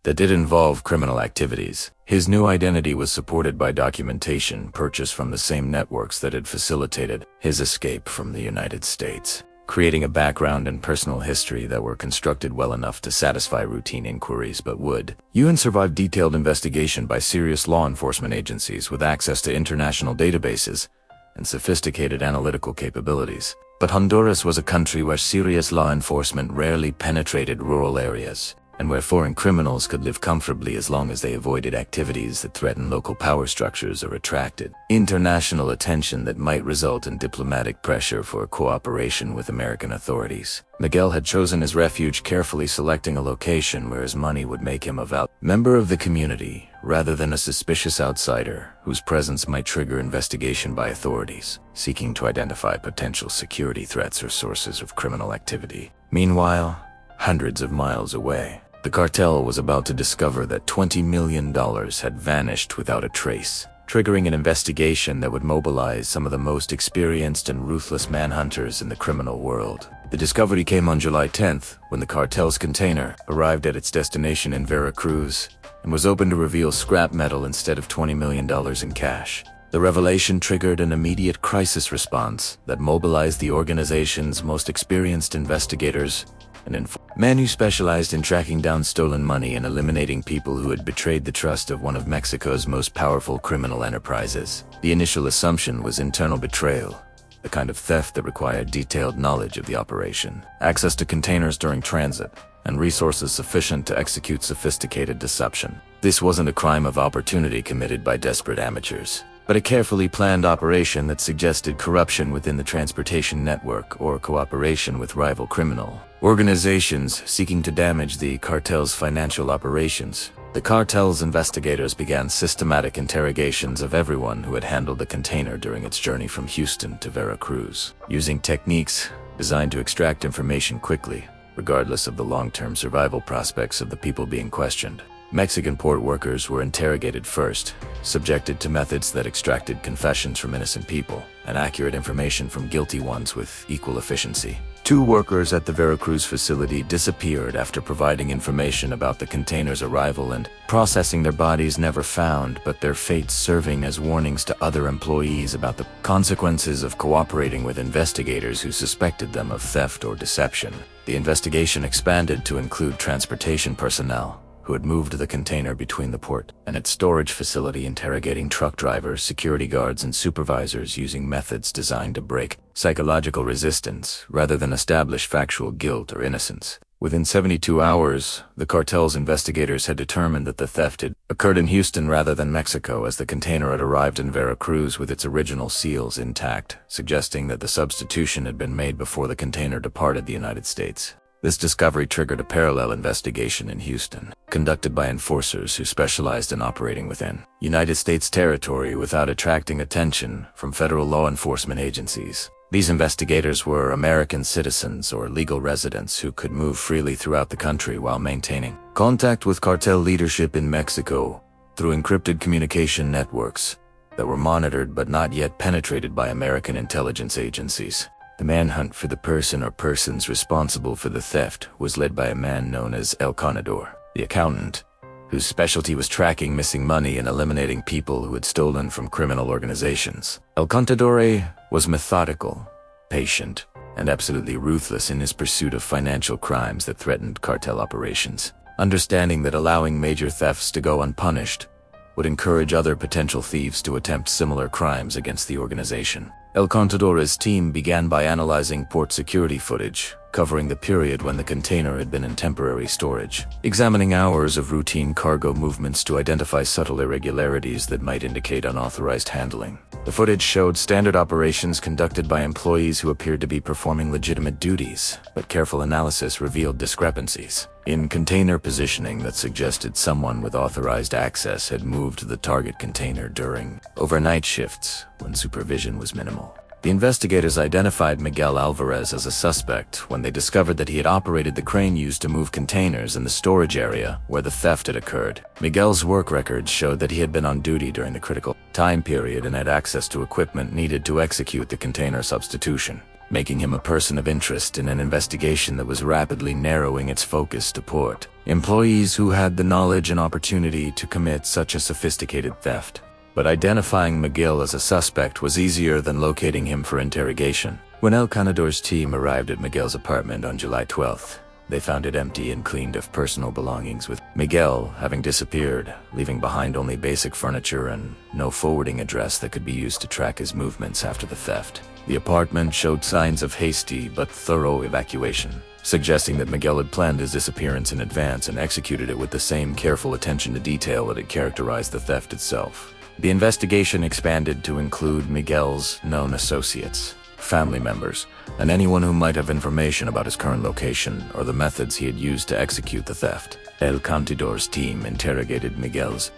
that did involve criminal activities. His new identity was supported by documentation purchased from the same networks that had facilitated his escape from the United States, creating a background and personal history that were constructed well enough to satisfy routine inquiries but would. Yuen survived detailed investigation by serious law enforcement agencies with access to international databases and sophisticated analytical capabilities. But Honduras was a country where serious law enforcement rarely penetrated rural areas, and where foreign criminals could live comfortably as long as they avoided activities that threaten local power structures or attracted international attention that might result in diplomatic pressure for cooperation with American authorities. Miguel had chosen his refuge, carefully selecting a location where his money would make him a valued member of the community, rather than a suspicious outsider whose presence might trigger investigation by authorities seeking to identify potential security threats or sources of criminal activity. Meanwhile, hundreds of miles away, the cartel was about to discover that $20 million had vanished without a trace, triggering an investigation that would mobilize some of the most experienced and ruthless manhunters in the criminal world. The discovery came on July 10th, when the cartel's container arrived at its destination in Veracruz and was opened to reveal scrap metal instead of $20 million in cash. The revelation triggered an immediate crisis response that mobilized the organization's most experienced investigators and men who specialized in tracking down stolen money and eliminating people who had betrayed the trust of one of Mexico's most powerful criminal enterprises. The initial assumption was internal betrayal, the kind of theft that required detailed knowledge of the operation, access to containers during transit, and resources sufficient to execute sophisticated deception. This wasn't a crime of opportunity committed by desperate amateurs, but a carefully planned operation that suggested corruption within the transportation network or cooperation with rival criminal organizations seeking to damage the cartel's financial operations. The cartel's investigators began systematic interrogations of everyone who had handled the container during its journey from Houston to Veracruz, using techniques designed to extract information quickly, regardless of the long-term survival prospects of the people being questioned. Mexican port workers were interrogated first, subjected to methods that extracted confessions from innocent people and accurate information from guilty ones with equal efficiency. 2 workers at the Veracruz facility disappeared after providing information about the container's arrival and processing. Their bodies never found, but their fates serving as warnings to other employees about the consequences of cooperating with investigators who suspected them of theft or deception. The investigation expanded to include transportation personnel who had moved the container between the port and its storage facility, interrogating truck drivers, security guards, and supervisors using methods designed to break psychological resistance rather than establish factual guilt or innocence. Within 72 hours, the cartel's investigators had determined that the theft had occurred in Houston rather than Mexico, as the container had arrived in Veracruz with its original seals intact, suggesting that the substitution had been made before the container departed the United States. This discovery triggered a parallel investigation in Houston, conducted by enforcers who specialized in operating within United States territory without attracting attention from federal law enforcement agencies. These investigators were American citizens or legal residents who could move freely throughout the country while maintaining contact with cartel leadership in Mexico through encrypted communication networks that were monitored but not yet penetrated by American intelligence agencies. The manhunt for the person or persons responsible for the theft was led by a man known as El Contador, the accountant, whose specialty was tracking missing money and eliminating people who had stolen from criminal organizations. El Contador was methodical, patient, and absolutely ruthless in his pursuit of financial crimes that threatened cartel operations, understanding that allowing major thefts to go unpunished would encourage other potential thieves to attempt similar crimes against the organization. El Contador's team began by analyzing port security footage, covering the period when the container had been in temporary storage, examining hours of routine cargo movements to identify subtle irregularities that might indicate unauthorized handling. The footage showed standard operations conducted by employees who appeared to be performing legitimate duties, but careful analysis revealed discrepancies in container positioning that suggested someone with authorized access had moved the target container during overnight shifts when supervision was minimal. The investigators identified Miguel Alvarez as a suspect when they discovered that he had operated the crane used to move containers in the storage area where the theft had occurred. Miguel's work records showed that he had been on duty during the critical time period and had access to equipment needed to execute the container substitution, making him a person of interest in an investigation that was rapidly narrowing its focus to port employees who had the knowledge and opportunity to commit such a sophisticated theft. But identifying Miguel as a suspect was easier than locating him for interrogation. When El Canador's team arrived at Miguel's apartment on July 12th, they found it empty and cleaned of personal belongings, with Miguel having disappeared, leaving behind only basic furniture and no forwarding address that could be used to track his movements after the theft. The apartment showed signs of hasty but thorough evacuation, suggesting that Miguel had planned his disappearance in advance and executed it with the same careful attention to detail that had characterized the theft itself. The investigation expanded to include Miguel's known associates, family members, and anyone who might have information about his current location or the methods he had used to execute the theft. El Cantador's team interrogated Miguel's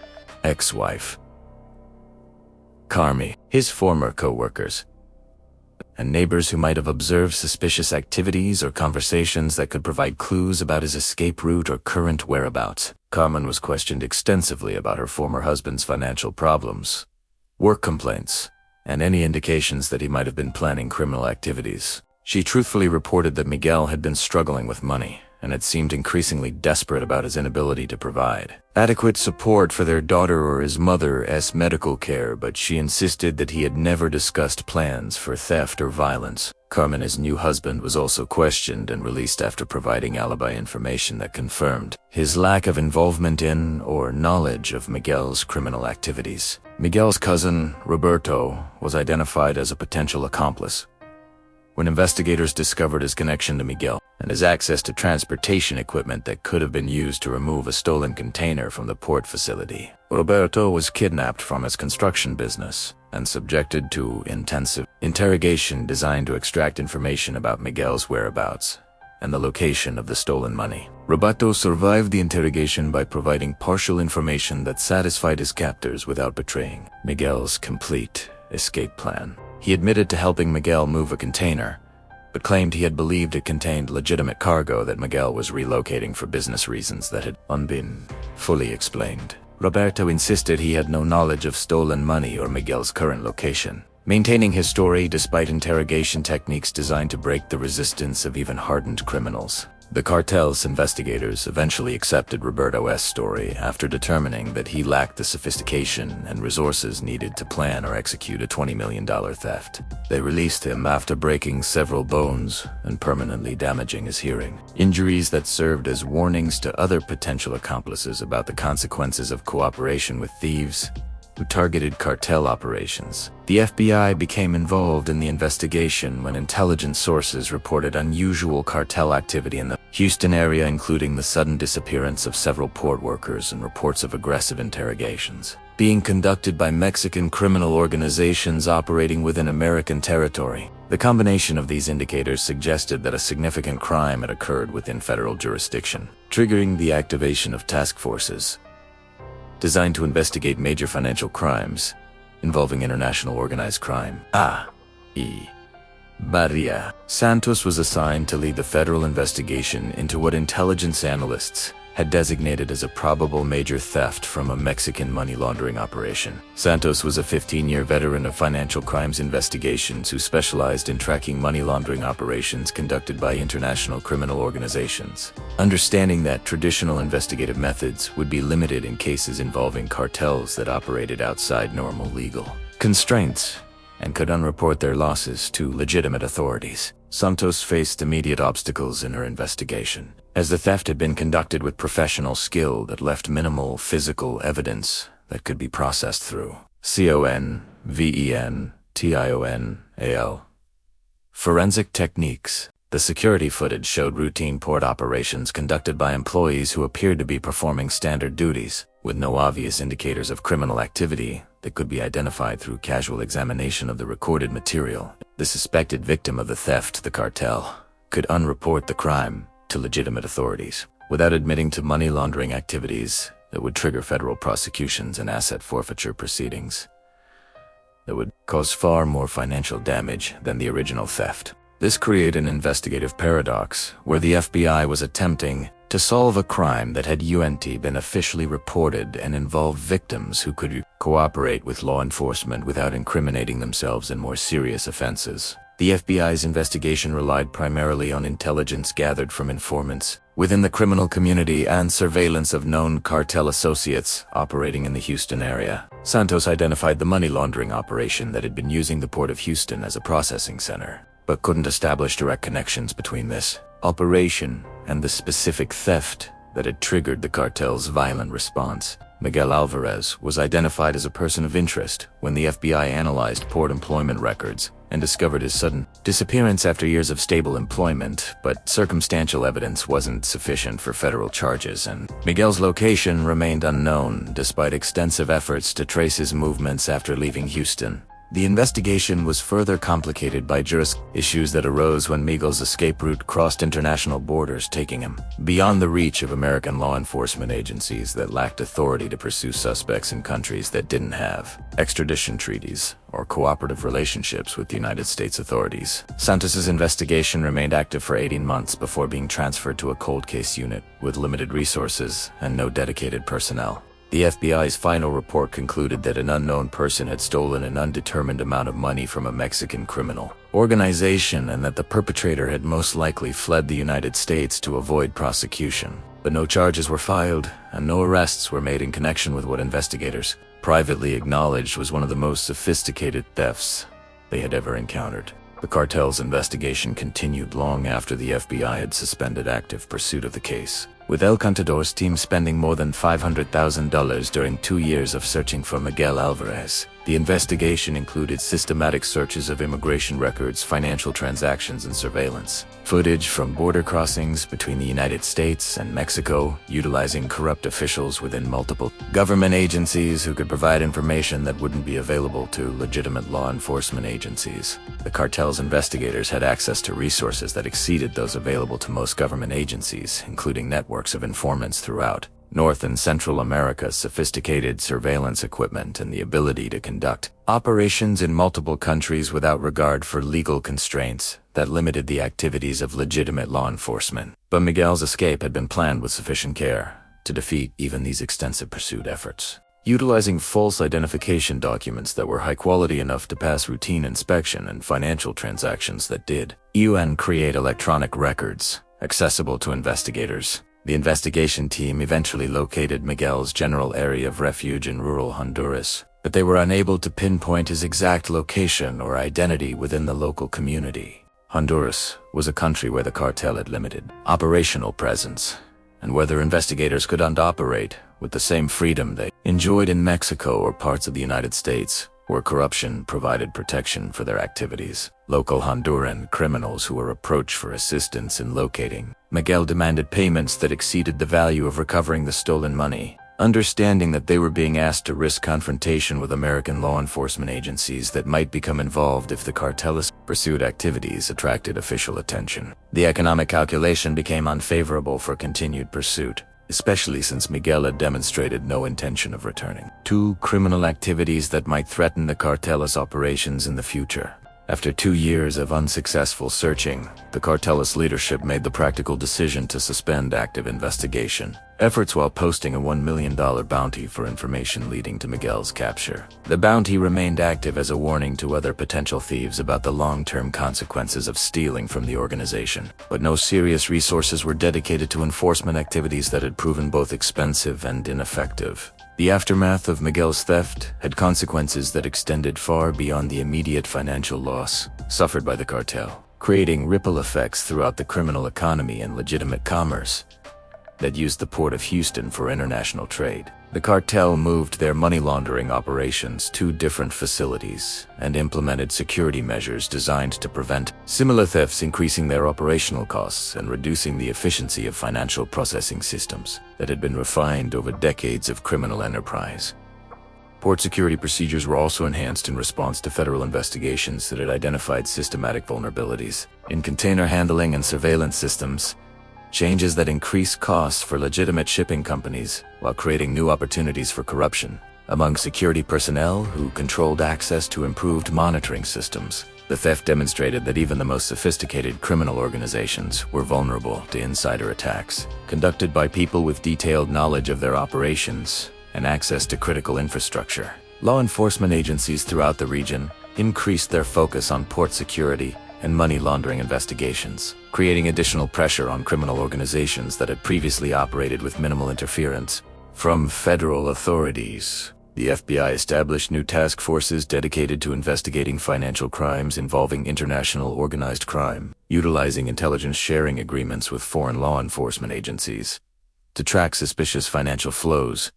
ex-wife, Carmi, his former co-workers, and neighbors who might have observed suspicious activities or conversations that could provide clues about his escape route or current whereabouts. Carmen was questioned extensively about her former husband's financial problems, work complaints, and any indications that he might have been planning criminal activities. She truthfully reported that Miguel had been struggling with money and had seemed increasingly desperate about his inability to provide adequate support for their daughter or his mother's medical care, but she insisted that he had never discussed plans for theft or violence. Carmen, his new husband, was also questioned and released after providing alibi information that confirmed his lack of involvement in or knowledge of Miguel's criminal activities. Miguel's cousin, Roberto, was identified as a potential accomplice. When investigators discovered his connection to Miguel and his access to transportation equipment that could have been used to remove a stolen container from the port facility, Roberto was kidnapped from his construction business and subjected to intensive interrogation designed to extract information about Miguel's whereabouts and the location of the stolen money. Roberto survived the interrogation by providing partial information that satisfied his captors without betraying Miguel's complete escape plan. He admitted to helping Miguel move a container, but claimed he had believed it contained legitimate cargo that Miguel was relocating for business reasons that had unbeen fully explained. Roberto insisted he had no knowledge of stolen money or Miguel's current location, maintaining his story despite interrogation techniques designed to break the resistance of even hardened criminals. The cartel's investigators eventually accepted Roberto's story after determining that he lacked the sophistication and resources needed to plan or execute a $20 million theft. They released him after breaking several bones and permanently damaging his hearing, injuries that served as warnings to other potential accomplices about the consequences of cooperation with thieves who targeted cartel operations. The FBI became involved in the investigation when intelligence sources reported unusual cartel activity in the Houston area, including the sudden disappearance of several port workers and reports of aggressive interrogations being conducted by Mexican criminal organizations operating within American territory. The combination of these indicators suggested that a significant crime had occurred within federal jurisdiction, triggering the activation of task forces designed to investigate major financial crimes involving international organized crime. Maria Santos was assigned to lead the federal investigation into what intelligence analysts had designated as a probable major theft from a Mexican money laundering operation. Santos was a 15-year veteran of financial crimes investigations who specialized in tracking money laundering operations conducted by international criminal organizations, understanding that traditional investigative methods would be limited in cases involving cartels that operated outside normal legal constraints and could unreport their losses to legitimate authorities. Santos faced immediate obstacles in her investigation, as the theft had been conducted with professional skill that left minimal physical evidence that could be processed through CONVENTIONAL forensic techniques. The security footage showed routine port operations conducted by employees who appeared to be performing standard duties, with no obvious indicators of criminal activity that could be identified through casual examination of the recorded material. The suspected victim of the theft, the cartel, could unreport the crime to legitimate authorities without admitting to money laundering activities that would trigger federal prosecutions and asset forfeiture proceedings. that would cause far more financial damage than the original theft. This created an investigative paradox where the FBI was attempting to solve a crime that had been officially reported and involved victims who could cooperate with law enforcement without incriminating themselves in more serious offenses. The FBI's investigation relied primarily on intelligence gathered from informants within the criminal community and surveillance of known cartel associates operating in the Houston area. Santos identified the money laundering operation that had been using the Port of Houston as a processing center, but couldn't establish direct connections between this operation and the specific theft that had triggered the cartel's violent response. Miguel Alvarez was identified as a person of interest when the FBI analyzed port employment records and discovered his sudden disappearance after years of stable employment, but circumstantial evidence wasn't sufficient for federal charges, and Miguel's location remained unknown despite extensive efforts to trace his movements after leaving Houston. The investigation was further complicated by jurisdictional issues that arose when Miguel's escape route crossed international borders, taking him beyond the reach of American law enforcement agencies that lacked authority to pursue suspects in countries that didn't have extradition treaties or cooperative relationships with the United States authorities. Santos's investigation remained active for 18 months before being transferred to a cold case unit with limited resources and no dedicated personnel. The FBI's final report concluded that an unknown person had stolen an undetermined amount of money from a Mexican criminal organization and that the perpetrator had most likely fled the United States to avoid prosecution. But no charges were filed and no arrests were made in connection with what investigators privately acknowledged was one of the most sophisticated thefts they had ever encountered. The cartel's investigation continued long after the FBI had suspended active pursuit of the case, with El Contador's team spending more than $500,000 during 2 years of searching for Miguel Alvarez. The investigation included systematic searches of immigration records, financial transactions, and surveillance footage from border crossings between the United States and Mexico, utilizing corrupt officials within multiple government agencies who could provide information that wouldn't be available to legitimate law enforcement agencies. The cartel's investigators had access to resources that exceeded those available to most government agencies, including networks of informants throughout North and Central America, sophisticated surveillance equipment, and the ability to conduct operations in multiple countries without regard for legal constraints that limited the activities of legitimate law enforcement. But Miguel's escape had been planned with sufficient care to defeat even these extensive pursuit efforts. Utilizing false identification documents that were high quality enough to pass routine inspection and financial transactions that did create electronic records accessible to investigators. The investigation team eventually located Miguel's general area of refuge in rural Honduras, but they were unable to pinpoint his exact location or identity within the local community. Honduras was a country where the cartel had limited operational presence, and where their investigators couldn't operate with the same freedom they enjoyed in Mexico or parts of the United States, where corruption provided protection for their activities. Local Honduran criminals who were approached for assistance in locating Miguel demanded payments that exceeded the value of recovering the stolen money, understanding that they were being asked to risk confrontation with American law enforcement agencies that might become involved if the cartel's pursuit activities attracted official attention. The economic calculation became unfavorable for continued pursuit, especially since Miguel had demonstrated no intention of returning to criminal activities that might threaten the cartel's operations in the future. After 2 years of unsuccessful searching, the cartel's leadership made the practical decision to suspend active investigation efforts while posting a $1 million bounty for information leading to Miguel's capture. The bounty remained active as a warning to other potential thieves about the long-term consequences of stealing from the organization, but no serious resources were dedicated to enforcement activities that had proven both expensive and ineffective. The aftermath of Miguel's theft had consequences that extended far beyond the immediate financial loss suffered by the cartel, creating ripple effects throughout the criminal economy and legitimate commerce that used the Port of Houston for international trade. The cartel moved their money laundering operations to different facilities and implemented security measures designed to prevent similar thefts, increasing their operational costs and reducing the efficiency of financial processing systems that had been refined over decades of criminal enterprise. Port security procedures were also enhanced in response to federal investigations that had identified systematic vulnerabilities in container handling and surveillance systems, changes that increased costs for legitimate shipping companies while creating new opportunities for corruption. among security personnel who controlled access to improved monitoring systems. The theft demonstrated that even the most sophisticated criminal organizations were vulnerable to insider attacks, conducted by people with detailed knowledge of their operations and access to critical infrastructure. Law enforcement agencies throughout the region increased their focus on port security and money laundering investigations, creating additional pressure on criminal organizations that had previously operated with minimal interference from federal authorities. The FBI established new task forces dedicated to investigating financial crimes involving international organized crime, utilizing intelligence sharing agreements with foreign law enforcement agencies to track suspicious financial flows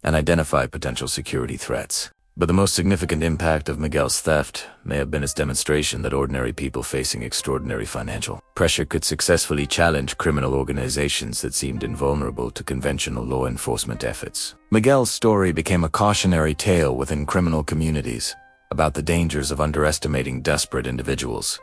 and identify potential security threats. But the most significant impact of Miguel's theft may have been its demonstration that ordinary people facing extraordinary financial pressure could successfully challenge criminal organizations that seemed invulnerable to conventional law enforcement efforts. Miguel's story became a cautionary tale within criminal communities about the dangers of underestimating desperate individuals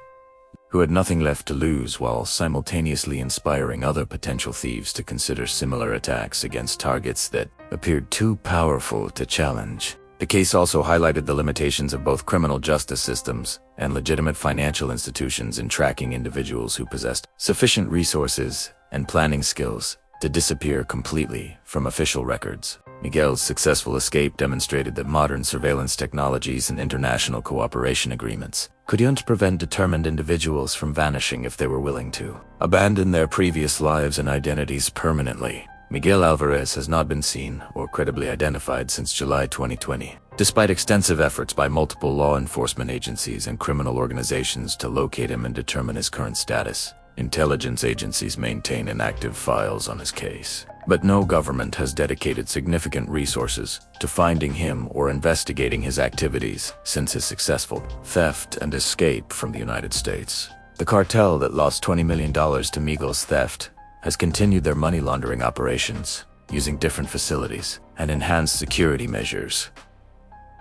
who had nothing left to lose, while simultaneously inspiring other potential thieves to consider similar attacks against targets that appeared too powerful to challenge. The case also highlighted the limitations of both criminal justice systems and legitimate financial institutions in tracking individuals who possessed sufficient resources and planning skills to disappear completely from official records. Miguel's successful escape demonstrated that modern surveillance technologies and international cooperation agreements could prevent determined individuals from vanishing if they were willing to abandon their previous lives and identities permanently. Miguel Alvarez has not been seen or credibly identified since July 2020. Despite extensive efforts by multiple law enforcement agencies and criminal organizations to locate him and determine his current status, intelligence agencies maintain inactive files on his case. But no government has dedicated significant resources to finding him or investigating his activities since his successful theft and escape from the United States. The cartel that lost $20 million to Miguel's theft has continued their money laundering operations using different facilities and enhanced security measures.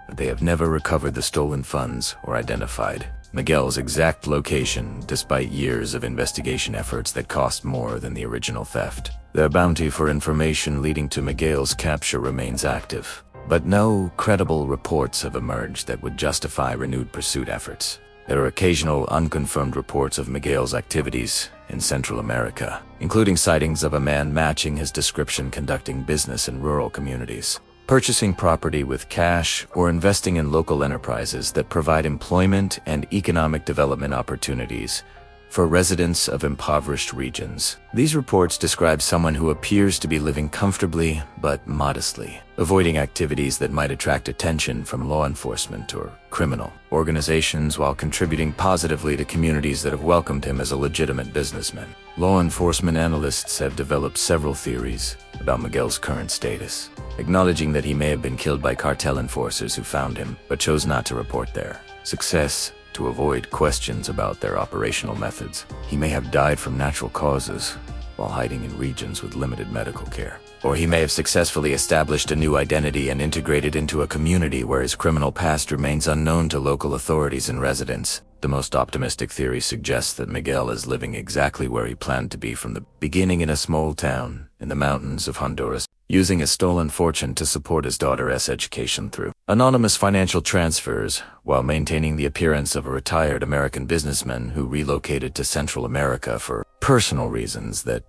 But they have never recovered the stolen funds or identified Miguel's exact location, despite years of investigation efforts that cost more than the original theft. Their bounty for information leading to Miguel's capture remains active, but no credible reports have emerged that would justify renewed pursuit efforts. There are occasional unconfirmed reports of Miguel's activities in Central America, including sightings of a man matching his description conducting business in rural communities, purchasing property with cash, or investing in local enterprises that provide employment and economic development opportunities for residents of impoverished regions. These reports describe someone who appears to be living comfortably but modestly, avoiding activities that might attract attention from law enforcement or criminal organizations while contributing positively to communities that have welcomed him as a legitimate businessman. Law enforcement analysts have developed several theories about Miguel's current status, acknowledging that he may have been killed by cartel enforcers who found him but chose not to report their success to avoid questions about their operational methods. He may have died from natural causes while hiding in regions with limited medical care. Or he may have successfully established a new identity and integrated into a community where his criminal past remains unknown to local authorities and residents. The most optimistic theory suggests that Miguel is living exactly where he planned to be from the beginning, in a small town in the mountains of Honduras, using a stolen fortune to support his daughter's education through anonymous financial transfers, while maintaining the appearance of a retired American businessman who relocated to Central America for personal reasons that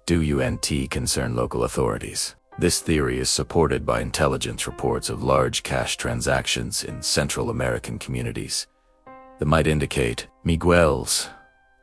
concern local authorities. This theory is supported by intelligence reports of large cash transactions in Central American communities that might indicate Miguel's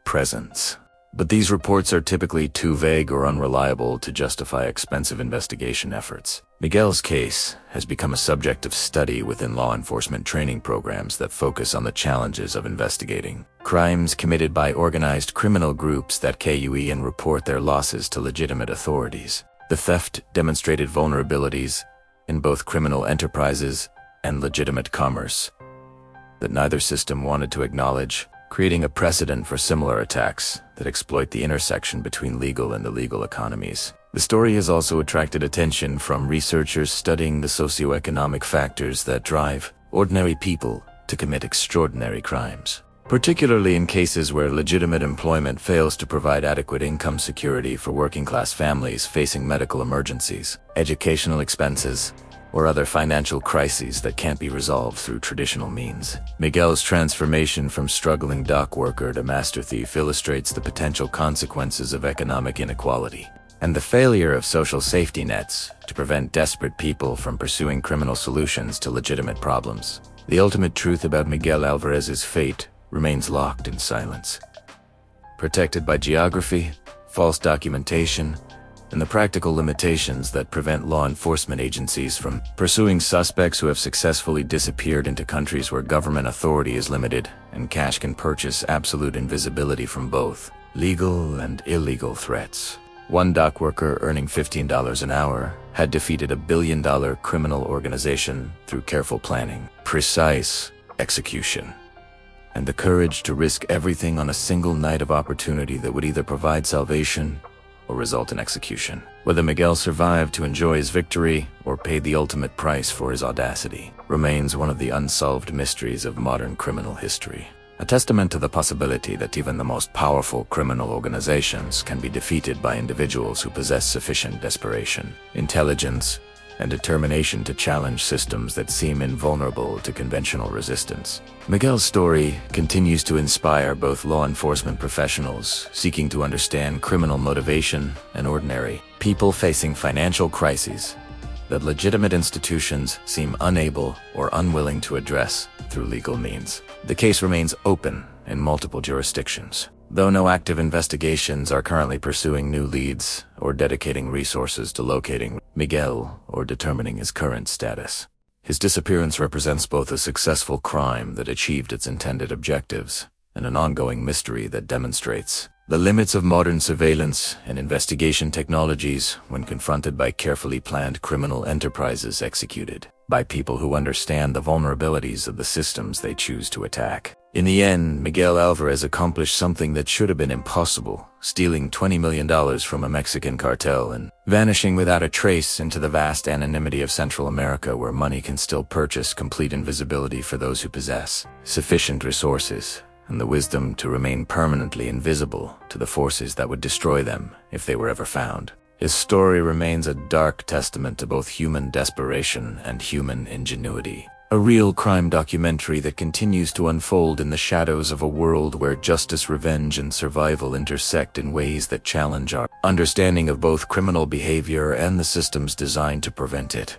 presence. But these reports are typically too vague or unreliable to justify expensive investigation efforts. Miguel's case has become a subject of study within law enforcement training programs that focus on the challenges of investigating crimes committed by organized criminal groups that and report their losses to legitimate authorities. The theft demonstrated vulnerabilities in both criminal enterprises and legitimate commerce that neither system wanted to acknowledge, creating a precedent for similar attacks that exploit the intersection between legal and illegal economies. The story has also attracted attention from researchers studying the socioeconomic factors that drive ordinary people to commit extraordinary crimes, particularly in cases where legitimate employment fails to provide adequate income security for working-class families facing medical emergencies, educational expenses, or other financial crises that can't be resolved through traditional means. Miguel's transformation from struggling dock worker to master thief illustrates the potential consequences of economic inequality and the failure of social safety nets to prevent desperate people from pursuing criminal solutions to legitimate problems. The ultimate truth about Miguel Alvarez's fate remains locked in silence. Protected by geography, false documentation, and the practical limitations that prevent law enforcement agencies from pursuing suspects who have successfully disappeared into countries where government authority is limited and cash can purchase absolute invisibility from both legal and illegal threats. One dock worker earning $15 an hour had defeated a billion-dollar criminal organization through careful planning, precise execution, and the courage to risk everything on a single night of opportunity that would either provide salvation or result in execution. Whether Miguel survived to enjoy his victory or paid the ultimate price for his audacity remains one of the unsolved mysteries of modern criminal history. A testament to the possibility that even the most powerful criminal organizations can be defeated by individuals who possess sufficient desperation, intelligence, and determination to challenge systems that seem invulnerable to conventional resistance. Miguel's story continues to inspire both law enforcement professionals seeking to understand criminal motivation and ordinary people facing financial crises that legitimate institutions seem unable or unwilling to address through legal means. The case remains open in multiple jurisdictions, though no active investigations are currently pursuing new leads or dedicating resources to locating Miguel or determining his current status. His disappearance represents both a successful crime that achieved its intended objectives and an ongoing mystery that demonstrates the limits of modern surveillance and investigation technologies when confronted by carefully planned criminal enterprises executed by people who understand the vulnerabilities of the systems they choose to attack. In the end, Miguel Alvarez accomplished something that should have been impossible, stealing $20 million from a Mexican cartel and vanishing without a trace into the vast anonymity of Central America, where money can still purchase complete invisibility for those who possess sufficient resources and the wisdom to remain permanently invisible to the forces that would destroy them if they were ever found. His story remains a dark testament to both human desperation and human ingenuity. A real crime documentary that continues to unfold in the shadows of a world where justice, revenge, and survival intersect in ways that challenge our understanding of both criminal behavior and the systems designed to prevent it.